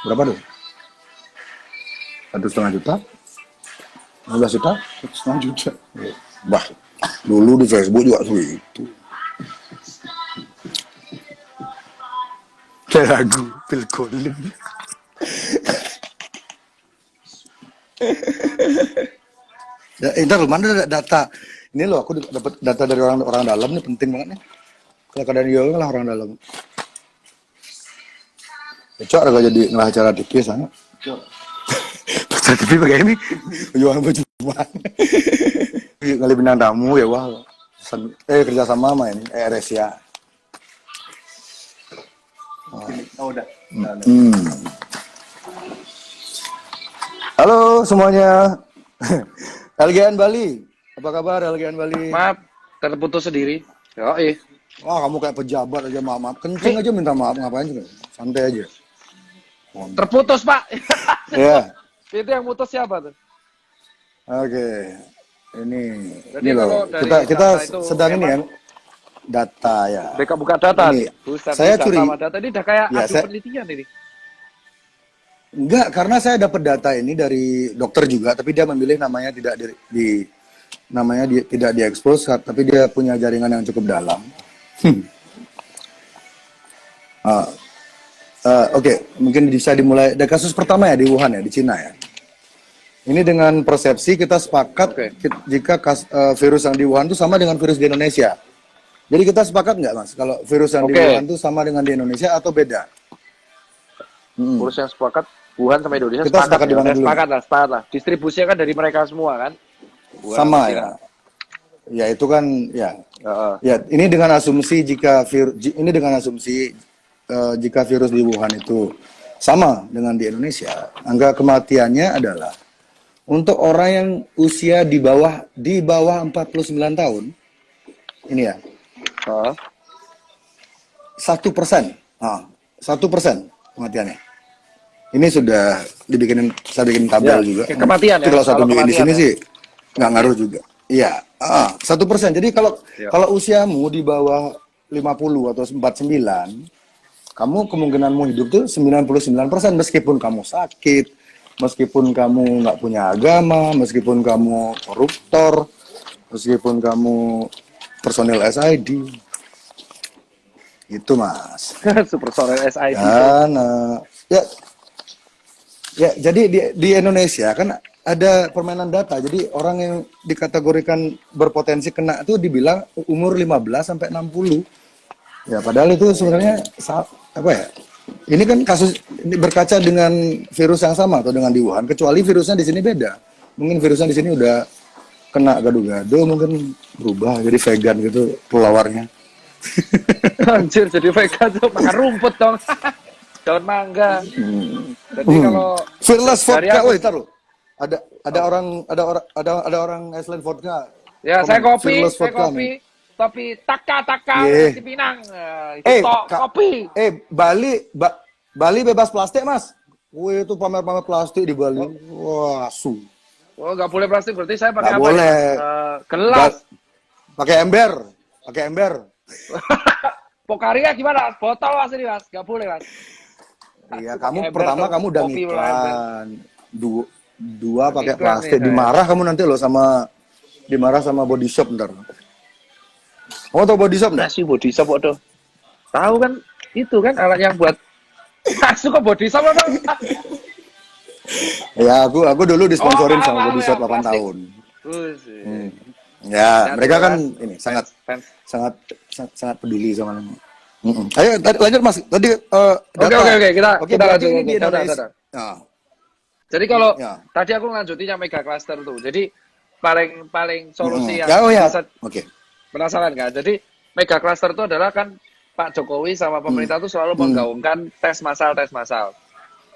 berapa tuh? 1,5 juta? 15 juta? 1,5 juta. Bah, dulu di Facebook juga segitu. Kayak lagu Phil Collins. Ya, ntar lu mana data? Ini loh, aku dapat data dari orang dalam nih, penting banget nih. Kalau keadaan jual lah orang dalam. Cocok agak jadi ngelah acara TV sana. Acara TV pakai ini, jualan baju bahan. Ngali bintang tamu ya wah. Kerja sama ini, Resia. Oh udah. Halo semuanya. LGN Bali, apa kabar LGN Bali? Maaf, terputus sendiri. Wah kamu kayak pejabat aja maaf. Kencing aja minta maaf ngapain sih? Santai aja. Terputus Pak. Iya. Itu yang putus siapa tuh? Oke. Ini Jadi loh. kalau dari Kita data itu sedang ini ya. memang Data ya. Mereka buka data Ini, nih. Buset, saya data curi. sama data ini udah kayak Ya, adu penelitian ini. Enggak, karena saya dapat data ini dari dokter juga, tapi dia memilih namanya tidak namanya tidak diekspos, tapi dia punya jaringan yang cukup dalam. Ah, Oke, mungkin bisa dimulai dari kasus pertama ya di Wuhan ya, di Cina ya. Ini dengan persepsi kita sepakat Oke. jika virus yang di Wuhan itu sama dengan virus di Indonesia. Jadi kita sepakat nggak Mas, kalau virus yang di Oke. Wuhan itu sama dengan di Indonesia atau beda? Urus yang sepakat Wuhan sama Indonesia Kita sepakat di mana dulu? sepakat lah. Distribusinya kan dari mereka semua kan. Wuhan Sama sama ya. Cina. Ya itu kan ya. Heeh. Ya, ini dengan asumsi jika virus di Wuhan itu sama dengan di Indonesia, angka kematiannya adalah untuk orang yang usia di bawah 49 tahun, ini ya, Heeh. 1%, 1% kematiannya. Ini sudah saya bikin tabel Ya, juga. kematian Itu ya, kalau satu kalau minggu di kematian sini ya. sih nggak ngaruh juga. Iya, 1%. Jadi kalau Ya. kalau usiamu di bawah 50 atau 49, kamu kemungkinanmu hidup tuh 99% meskipun kamu sakit, meskipun kamu nggak punya agama, meskipun kamu koruptor, meskipun kamu personil SID. Itu Mas. Super Sonic SID. Dan ya jadi di Indonesia kan ada permainan data. Jadi orang yang dikategorikan berpotensi kena itu dibilang umur 15 sampai 60. Ya padahal itu sebenarnya apa ya? Ini kan kasus ini berkaca dengan virus yang sama atau dengan di Wuhan, kecuali virusnya di sini beda. Mungkin virusnya di sini udah kena gado-gado, mungkin berubah jadi vegan gitu pelawarnya. Anjir, jadi vegan tuh makan rumput dong. Daun mangga. Jadi kalau Fearless dari vodka, aku- woi taruh. Ada orang Iceland vodka. ya saya Komen, kopi, Fearless saya vodka kopi. nih. Tapi taka Yeah. di Pinang. Itu kopi. Bali bebas plastik, Mas. Wih, itu pamer-pamer plastik di Bali. Wah, asu. Oh, nggak boleh plastik, berarti saya pakai Nggak apa? boleh. Gelas. Pakai ember. Pakai ember. Pokaria gimana? Botol mas ini mas, nggak boleh mas. Iya, Pakai kamu ember pertama dong, kamu udah kopi udah ngiklan. Dua pakai Ngiklan plastik. nih, saya. Dimarah kamu nanti loh dimarah sama body shop ntar. Kamu tau body shop nggak? Nasi body shop waduh. Tahu kan itu kan alat yang buat masuk ke body shop apa? Ya, aku dulu disponsorin Oh, sama paham, body shop ya, 8 plastik. tahun. Wih, Ya, Ya, mereka tuh, kan kan. ini sangat fans. sangat peduli sama kamu. Ayo lanjut Mas. Tadi Oke, kita Oke, kita berarti lanjut. ini di Udah, Indonesia. udah. Nah, Jadi kalau Ya. tadi aku lanjutin yang mega cluster tuh. Jadi paling solusi yang oh ya. bisa Oke. penasaran kan. Jadi mega cluster itu adalah kan Pak Jokowi sama pemerintah tuh selalu menggaungkan tes massal.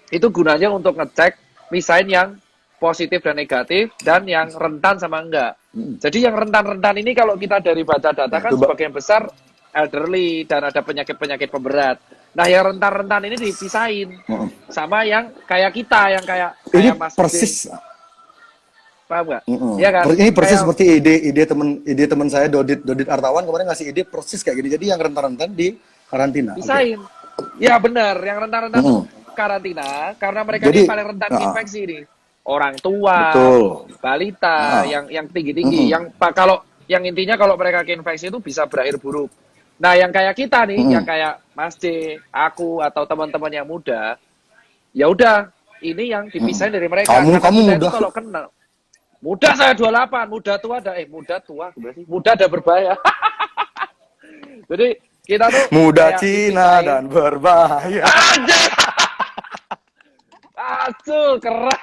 Itu gunanya untuk ngecek misalnya yang positif dan negatif dan yang rentan sama enggak. Jadi yang rentan-rentan ini kalau kita dari baca data kan coba. sebagian besar elderly dan ada penyakit-penyakit pemberat. Nah, yang rentan-rentan ini dipisahin sama yang kayak kita, yang kayak Ini Mas persis. Udin. Paham nggak? Iya kan? Ini persis Kayak- seperti ide teman saya Dodit Artawan kemarin ngasih ide persis kayak gini. Jadi yang rentan-rentan di karantina. Oke. Pisahin. Ya benar, yang rentan-rentan Mm-mm. karantina karena mereka Jadi, ini paling rentan infeksi nih. Orang tua, Betul. balita, yang tinggi-tinggi, kalau yang intinya kalau mereka keinfeksi itu bisa berakhir buruk. Nah, yang kayak kita nih, yang kayak Mas C, aku atau teman-teman yang muda, ya udah, ini yang dipisahin dari mereka. Kamu Karena kita muda. itu kalau kena muda saya 28, muda tua berarti muda ada berbahaya. Jadi kita tuh Muda kayak Cina dipisahin. dan berbahaya. Aduh, keren.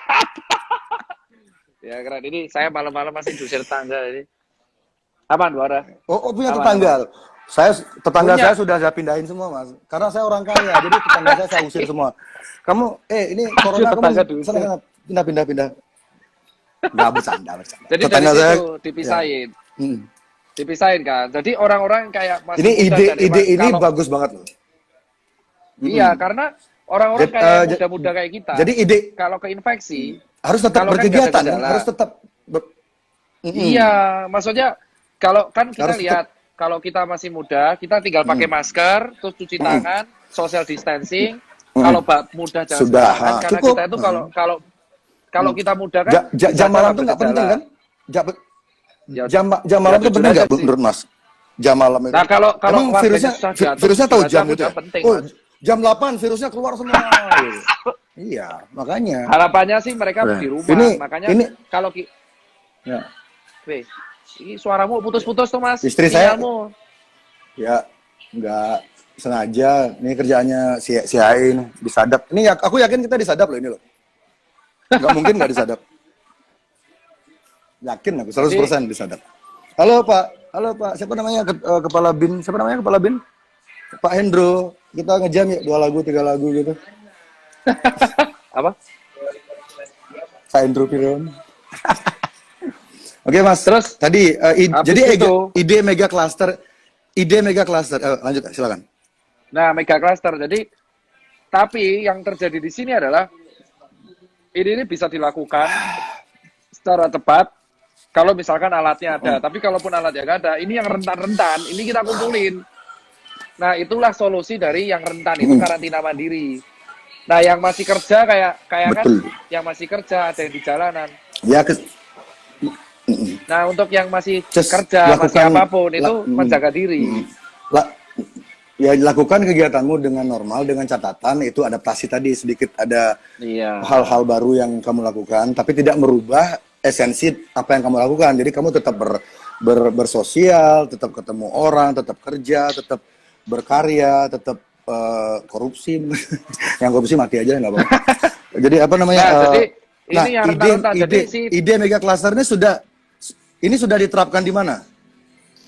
Ya keren. Ini saya malam-malam masih dusir tangga ini. Aman, Buara? Oh, punya Aman, tetangga. Tetangga Punya. saya sudah saya pindahin semua, Mas. Karena saya orang kaya, jadi tetangga saya usir semua. Kamu, ini corona tetangga kamu diusir. sana pindah. Nggak bercanda. Jadi Tetangga dari saya, situ dipisahin. ya. Dipisahin kan. Jadi orang-orang kayak Mas Ini Muda dan ide Mas- ini kalau- bagus banget loh. Iya, karena orang-orang Jadi, kayak ja- muda-muda kayak kita. Jadi ide kalau keinfeksi, harus tetap kalau kan berkegiatan, nggak ada kan? gejala. Harus tetap Iya, maksudnya kalau kan kita Harus lihat kalau kita masih muda, kita tinggal pakai masker, terus cuci tangan, social distancing, Kalau muda jangan Sudah, sembarangan, karena cukup. kita itu kalau kita muda kan Jam malam tuh nggak bergejala. penting kan? Ya, Jam malam tuh jujur penting aja nggak sih. menurut Mas? Jam malam itu. Nah, kalau Emang warganya virusnya susah diatur, virusnya tahu jelas jam aku gitu ya? udah penting, Oh, Mas. jam 8 virusnya keluar semua. Gitu. Iya, makanya. Harapannya sih mereka Nah, di rumah. Makanya kalau ya, weh, ini suaramu putus-putus tuh, Mas. Istri saya- Sinyalmu. ya nggak sengaja. Ini kerjaannya si Hai ini disadap. Ini aku yakin kita disadap loh ini loh. Nggak mungkin nggak disadap. Yakin aku 100% disadap. Halo Pak. Siapa namanya kepala bin? Siapa namanya kepala bin? Pak Hendro. Kita ngejam ya 2 lagu 3 lagu gitu. Apa? Pak Hendro Piron. Oke Mas. Terus, tadi habis jadi itu- ide mega cluster. Lanjut silakan. Nah, mega cluster. Jadi, tapi yang terjadi di sini adalah ini bisa dilakukan secara cepat kalau misalkan alatnya ada. Tapi kalaupun alatnya nggak ada, ini yang rentan-rentan, ini kita kumpulin. Nah, itulah solusi dari yang rentan itu karantina mandiri. Nah, yang masih kerja kayak kan, Betul. yang masih kerja ada yang di jalanan. Ya Nah, untuk yang masih Just kerja, masih lakukan- apapun itu menjaga diri. ya lakukan kegiatanmu dengan normal dengan catatan itu adaptasi tadi sedikit ada Iya. hal-hal baru yang kamu lakukan tapi tidak merubah esensi apa yang kamu lakukan. Jadi kamu tetap bersosial, tetap ketemu orang, tetap kerja, tetap berkarya, tetap korupsi. Yang korupsi mati aja nggak apa-apa. Jadi apa namanya? Nah, jadi ini yang rentan-rentan. Jadi ide mega cluster ini sudah diterapkan di mana?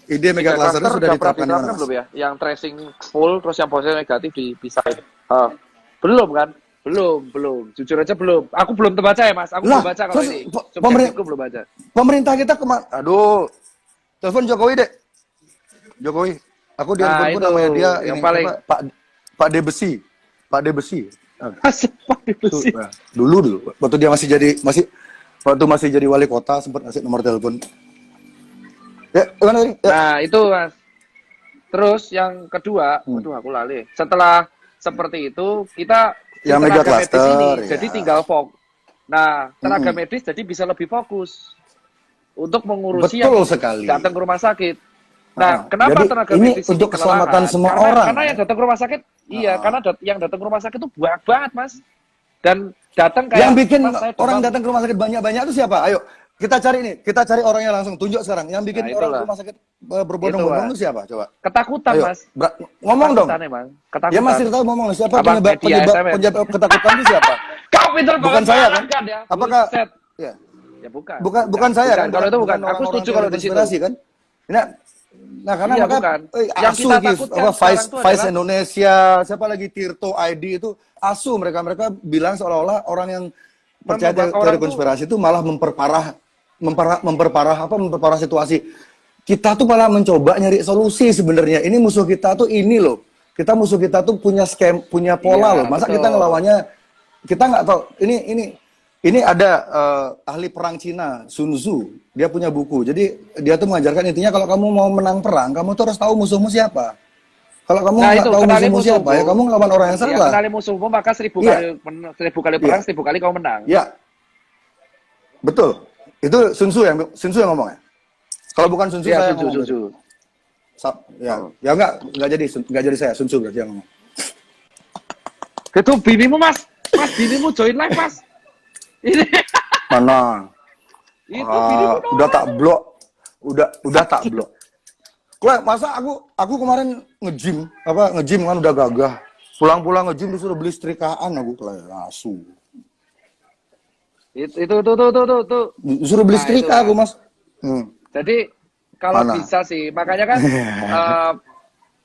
Ide mega cluster ini sudah diterapkan di mana? Mas? belum ya? Yang tracing full terus yang positif negatif dipisahin. Belum kan? Belum. Jujur aja belum. Aku belum terbaca ya, Mas. Aku Lah, belum baca kalau terus ini. pemerintah- Aku belum baca. Pemerintah kita aduh, telepon Jokowi deh. Jokowi. Aku di Nah, handphone itu namanya dia yang ini paling- apa, Pak Debesi. Pak Debesi. Pak Debussy. Tuh, nah, dulu waktu dia masih jadi wali kota sempat ngasih nomor telepon. Ya, gimana tadi? Ya. Nah, itu Mas. Terus yang kedua, aduh aku lali. Setelah seperti itu, kita Yang tenaga mega medis cluster, ini, ya. jadi tinggal Nah, tenaga medis jadi bisa lebih fokus untuk mengurusi Betul yang sekali. datang ke rumah sakit. Nah, kenapa jadi tenaga ini medis untuk keselamatan kelelahan? semua orang. Karena yang datang ke rumah sakit, iya, karena yang datang ke rumah sakit itu banyak banget, Mas. Dan datang kayak Yang bikin "Mas, saya orang demam." datang ke rumah sakit banyak-banyak itu siapa? Ayo, kita cari orangnya langsung. Tunjuk sekarang. Yang bikin Nah, orang itulah. ke rumah sakit berbondong-bondong Itu, itu siapa? Coba. Ketakutan, Ayo, Mas. ngomong dong. Ketakutan emang. Ketakutan. Ya masih tahu ngomong siapa Abang penyebab media SMS. penyebab ketakutan itu siapa? Kau pinter Bukan banget saya bayangkan kan? ya. Apakah Buset. ya, Ya bukan. bukan saya kan? Kalau itu bukan. Aku orang-orang setuju teori kalau di situ. konspirasi kan? Nah, karena Iya, maka bukan. Yang ASU kita gitu, takutkan apa sekarang Vice tuh adalah- Indonesia, siapa lagi Tirto ID itu ASU mereka bilang seolah-olah orang yang percaya Membuat teori orang tuh- konspirasi itu malah memperparah situasi. Kita tuh malah mencoba nyari solusi sebenarnya. Ini musuh kita tuh ini loh. Musuh kita tuh punya punya pola Iya, loh. Masa betul. kita ngelawannya kita nggak tahu. Ini ada ahli perang Cina, Sun Tzu. Dia punya buku. Jadi dia tuh mengajarkan intinya kalau kamu mau menang perang, kamu tuh harus tahu musuhmu siapa. Kalau kamu Nah, nggak itu, tahu kenali musuhmu siapa, musuhmu. ya kamu ngelawan orang yang Ya, salah. kenali musuhmu maka 1000 Iya. kali perang, 1000 kali kau menang. Ya, betul. Itu Sun Tzu yang ngomong ya. Kalau bukan Sun Tzu Iya, saya yang ngomong. setuju. Ya nggak jadi saya Sun Tzu berarti yang ngomong. Itu binimu, Mas. Mas, binimu join live, Mas. Ini. Mana? Itu binimu dong. Udah tak blok. Udah tak blok. Kle, masa aku kemarin nge-gym kan udah gagah. Pulang-pulang nge-gym disuruh beli setrikaan aku Kle, asu. Itu. Disuruh beli Nah, setrika itu, aku, Mas. Jadi kalau Mana? bisa sih, makanya kan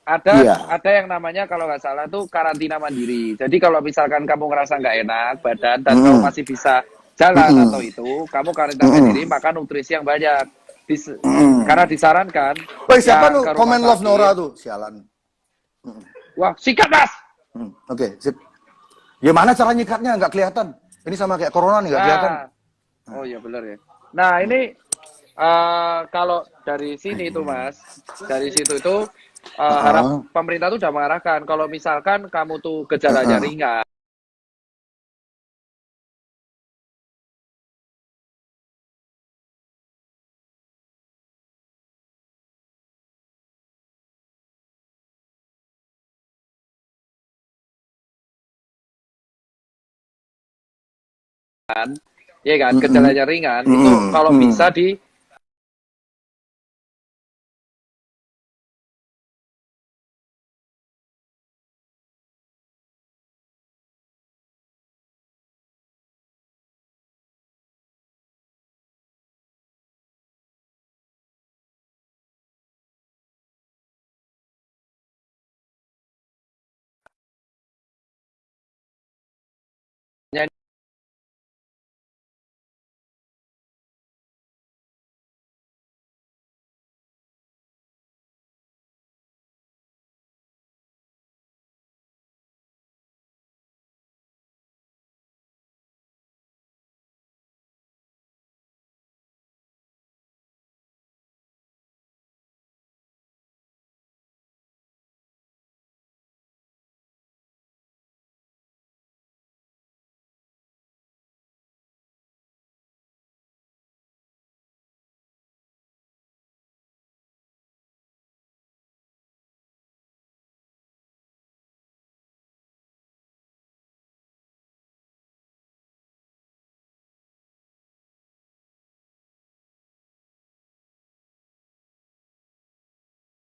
Iya. ada yang namanya kalau nggak salah tuh karantina mandiri. Jadi kalau misalkan kamu ngerasa nggak enak badan dan kamu masih bisa jalan atau itu, kamu karantina mandiri makan nutrisi yang banyak. Karena disarankan. Woi, siapa yang tuh ke rumah komen love sakit. Nora tuh? Sialan. Wah, sikat, Mas. Oke, sip. Ya mana cara nyikatnya nggak kelihatan. Ini sama kayak corona nih nggak kelihatan. Oh iya benar ya. Nah ini kalau dari sini itu Mas, dari situ itu pemerintah tuh udah mengarahkan kalau misalkan kamu tuh gejalanya ringan. ya kan, gejalanya ringan, itu kalau bisa